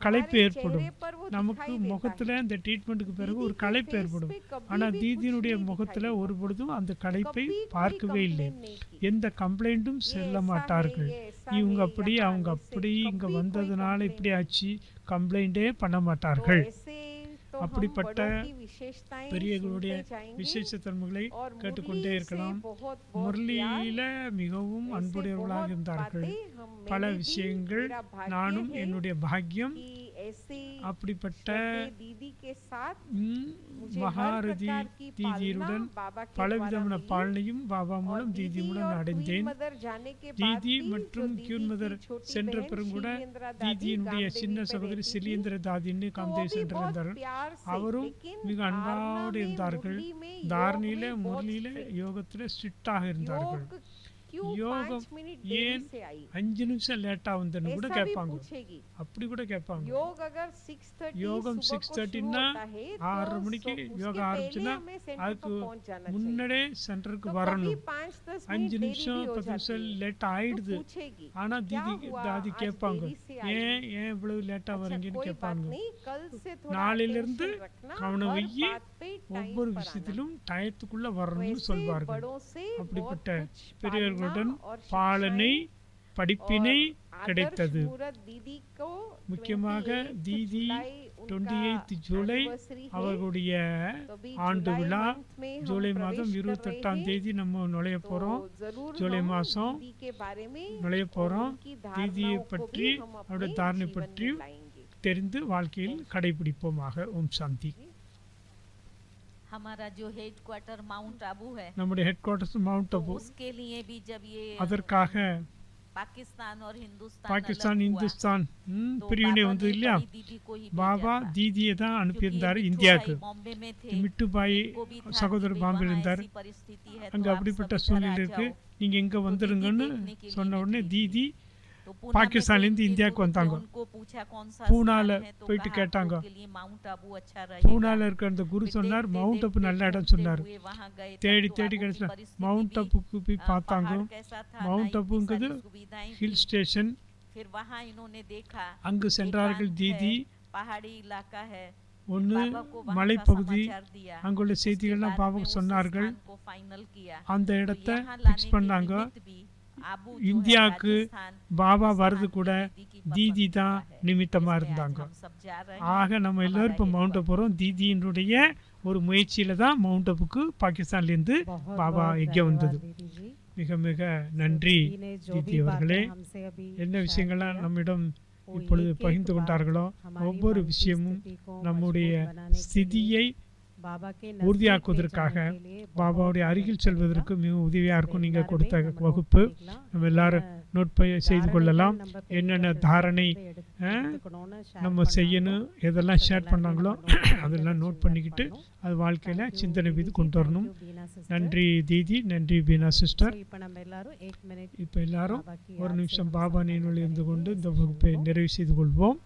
களைப்பு हमारे ஏற்படும். चेहरे पर वो நமக்கு दिखाई देता முகத்துல है। இந்த ட்ரீட்மெண்ட்டுக்கு பிறகு दीदी ஒரு के களைப்பு face ஏற்படும். पे कभी ஆனா भी कुछ தீதியினுடைய नहीं முகத்துல दिखाई ஒரு देता। பொழுதும் அந்த களைப்பை कभी कोई பார்க்கவே இல்லை. complaint नहीं की। எந்த கம்ப்ளைண்ட்டும் ये செல்ல ऐसा है, மாட்டார்கள். ये ऐसा இவங்க है, அப்படி यहाँ அவங்க आने से அப்படி இங்க कभी कोई வந்ததுனால complaint இப்படி नहीं। ஆச்சு கம்ப்ளைண்டே பண்ண तो மாட்டார்கள். ऐसे तो हम அப்படிப்பட்ட बड़ों की विशेषताएं பெரியவர்களுடைய सुनते जाएंगे। விசேஷத்தன்மைகளை और கேட்டுக்கொண்டே मुरली से இருக்கலாம். बहुत बहुत முரளியில மிகவும் प्यार, ऐसे அன்புடையவர்களாக बहुत இருந்தார்கள். बातें हम பல मैंने भी, விஷயங்கள் मेरा भाग्य நானும் है என்னுடைய பாக்கியம் कि ऐसे அப்படிப்பட்ட श्रद्धेय दीदी के साथ मुझे हर மகாரதி प्रकार की தீதியுடன் पालना बाबा के பலவிதமான द्वारा मिली। பாலனையும் பாபா और மூலம் தீதி दीदी மூலம் और அடைந்தேன். क्वीन मदर जाने के बाद தீதி भी மற்றும் जो கியூன் दीदी மதர் की छोटी சென்ற बहन பிறகு கூட शिलेंद्रा दादी தீதியினுடைய गामदेवी சின்ன पे சகோதரி रहती थी, சிலிந்திர தாதின்னு तो वो காம்தேவி भी சென்று बहुत இருந்தார்கள். प्यार से, அவரும் लेकिन மிக அன்பாவோடு धारणा में, இருந்தார்கள். मुरली में, योग தாரணியில में बहुत முரளியில strict। யோகத்துல ஸ்ட்ரிக்டாக இருந்தார்கள். योग क्यों யோகம் 5 मिनट देरी ஏன் से आई 5 நிமிஷம் லேட்டா வந்தேன்னு கூட ऐसा भी கேட்பாங்க. पूछेगी। அப்படி கூட கேட்பாங்க. योग अगर 6:30 யோகம் सुबह को 6:30 शुरू னா होता है, तो 6:30 மணிக்கு उसके யோகா पहले ஆரம்பிச்சுன்னா हमें सेंटर அதுக்கு पर पहुंच जाना चाहिए। முன்னாடியே சென்டருக்கு तो कभी வரணும். 5-10 मिनट 5 देरी நிமிஷம் भी हो 10 जाती நிமிஷம் है। லேட் तो ஆயிடுது. पूछेगी ஆனா क्या தீதி हुआ, தாதி आज கேட்பாங்க, देरी से आई? ஏன் ஏன் இவ்வளவு லேட்டா अच्छा, வரீங்கன்னு कोई बात கேட்பாங்க. नहीं, कल से थोड़ा நாளிலிருந்து attention रखना, கவனம் हर வையி, बात पे time ஒவ்வொரு पर आना। விஷயத்திலும் டயத்துக்குள்ள வரணும்னு वैसे சொல்வார்கள். बड़ों से बहुत அப்படிப்பட்ட कुछ பெரியவர்களுடன் पालना और பாலனை शिक्षाएं படிப்பினை और கிடைத்தது. आदर्श मूरत दीदी को முக்கியமாக 28 தீதி जुलाई उनका 28 ஜூலை anniversary है। அவர்களுடைய तो अभी ஆண்டு जुलाई விழா month में हम ஜூலை प्रवेश மாதம் कर 28ஆம் रहे हैं। தேதி நம்ம நுழைய तो போறோம். जरूर ஜூலை हम மாதம் दीदी के बारे में நுழைய और போறோம். उनकी தீதியை धारणाओं को பற்றி भी हम அவருடைய अपने தாரணை जीवन பற்றி में लाएंगे। தெரிந்து வாழ்க்கையில் கடைபிடிப்போமாக. ஓம் சாந்தி. हमारा जो हेड क्वार्टर माउंट आबू है, நம்முடைய ஹெட் குவார்ட்டர்ஸ் மவுண்ட் तो அபு. उसके लिए भी जब ये அதற்காக पाकिस्तान और हिंदुस्तान பாகிஸ்தான் अलग हुआ। இந்துஸ்தான் तो பிரிவினை बाबा வந்து ने இல்லையா, बड़ी दीदी को ही பாபா भेजा था, தீதியை தான் क्योंकि ये அனுப்பியிருந்தார் मिट्ठू இந்தியாவுக்கு. भाई बॉम्बे में थे, மிட்டுபாய் इनको भी था சகோதரர் कि பாம்பேல वहाँ இருந்தார். ऐसी परिस्थिति है, அங்கே तो आप அப்படிப்பட்ட सब इधर சூழ்நிலை आ இருக்கு, जाओ। நீங்கள் இங்கே तो வந்துருங்கன்னு दीदी देखने के लिए சொன்ன உடனே निकली தீதி तो पूना में பாகிஸ்தான்லேருந்து तो இந்தியாவுக்கு इनके வந்தாங்க. उनको पूछा कौन सा பூனால स्थान है, तो போயிட்டு कहा கேட்டாங்க. आपके लिए माउंट आबू अच्छा रहेगा। பூனால இருக்கிற அந்த குரு फिर சொன்னார் देखते மவுண்ட் அப்பு देखते நல்ல இடம் घूमते சொன்னார். हुए वहाँ गए, तब தேடி तो தேடி आबू की கிடைச்சல परिस्थिति மவுண்ட் भी, அப்புக்கு போய் பார்த்தாங்க. पहाड़ कैसा था, ना மவுண்ட் इतनी அப்புங்கிறது सारी सुविधाएं ஹில் थी। ஸ்டேஷன். फिर वहाँ इन्होंने देखा அங்கு एक சென்றார்கள் बांध தீதி. है, पहाड़ी इलाका है। ஒன்று बाबा को वहाँ का மலைப்பகுதி, समाचार दिया। அங்குள்ள उसके செய்திகள்லாம் बाद में பாபாவுக்கு उस சொன்னார்கள். स्थान को फाइनल किया। அந்த तो இடத்த यहाँ ஃபிக்ஸ் लाने के பண்ணாங்க. निमित्त भी आबू जो है இந்தியாவுக்கு राजस्थान, பாபா इस வர்றது स्थान கூட की दीदी की தீதி पसंद தான் का है। நிமித்தமாக इसलिए आज இருந்தாங்க. हम सब जा रहे हैं। ஆக நம்ம எல்லோரும் இப்போ हमारा மவுண்ட் एक அப் போகிறோம். தீதியினுடைய ஒரு முயற்சியில் தான் மவுண்ட் அப்புக்கு பாகிஸ்தான்லேருந்து बहुत பாபா बहुत இங்கே धन्यवाद வந்தது. दीदी जी। மிக மிக நன்றி दीदी ने जो தீதி भी அவர்களே. बातें हमसे अभी என்ன share விஷயங்கள்லாம் किया, நம்மிடம் वो இப்பொழுது एक-एक பகிர்ந்து बात கொண்டார்களோ हमारी ஒவ்வொரு मन की விஷயமும் स्थिति को நம்முடைய मजबूत बनाने के लिए, ஸ்திதியை बाबा के உறுதியாக்குவதற்காக, नजदीक ले जाने के लिए பாபாவுடைய बहुत அருகில் मदद செல்வதற்கு மிக உதவியாக இருக்கும். நீங்கள் எல்லாருமே கொடுத்த நம்ம வகுப்பு note பண்ணிக்கலாம். நம்ம எல்லாரும் என்ன நோட் செய்து கொள்ளலாம். தாரணைகள் நம்ம என்னென்ன பெரியவர்கள் தாரணை எடுத்துக்கணும்னு share நம்ம பண்ணாங்க. செய்யணும், எதெல்லாம் So ஷேர் எல்லாருமே பண்ணாங்களோ நம்ம note பண்ணி அதெல்லாம் அதை நோட் வச்சு பண்ணிக்கிட்டு work பண்ணணும். அது வாழ்க்கையில் Thank you சிந்தனை दीदी மீது जी, கொண்டு thank வரணும். you Bina sister. நன்றி தீதி, நன்றி பீனா So சிஸ்டர். இப்ப நம்ம எல்லாரும் 1 minute இப்போ எல்லாரும் बाबा की ஒரு याद से நிமிஷம் हम பாபா सम्मान நினைவில் இருந்து करेंगे, கொண்டு இந்த session வகுப்பை को। நிறைவு செய்து கொள்வோம்.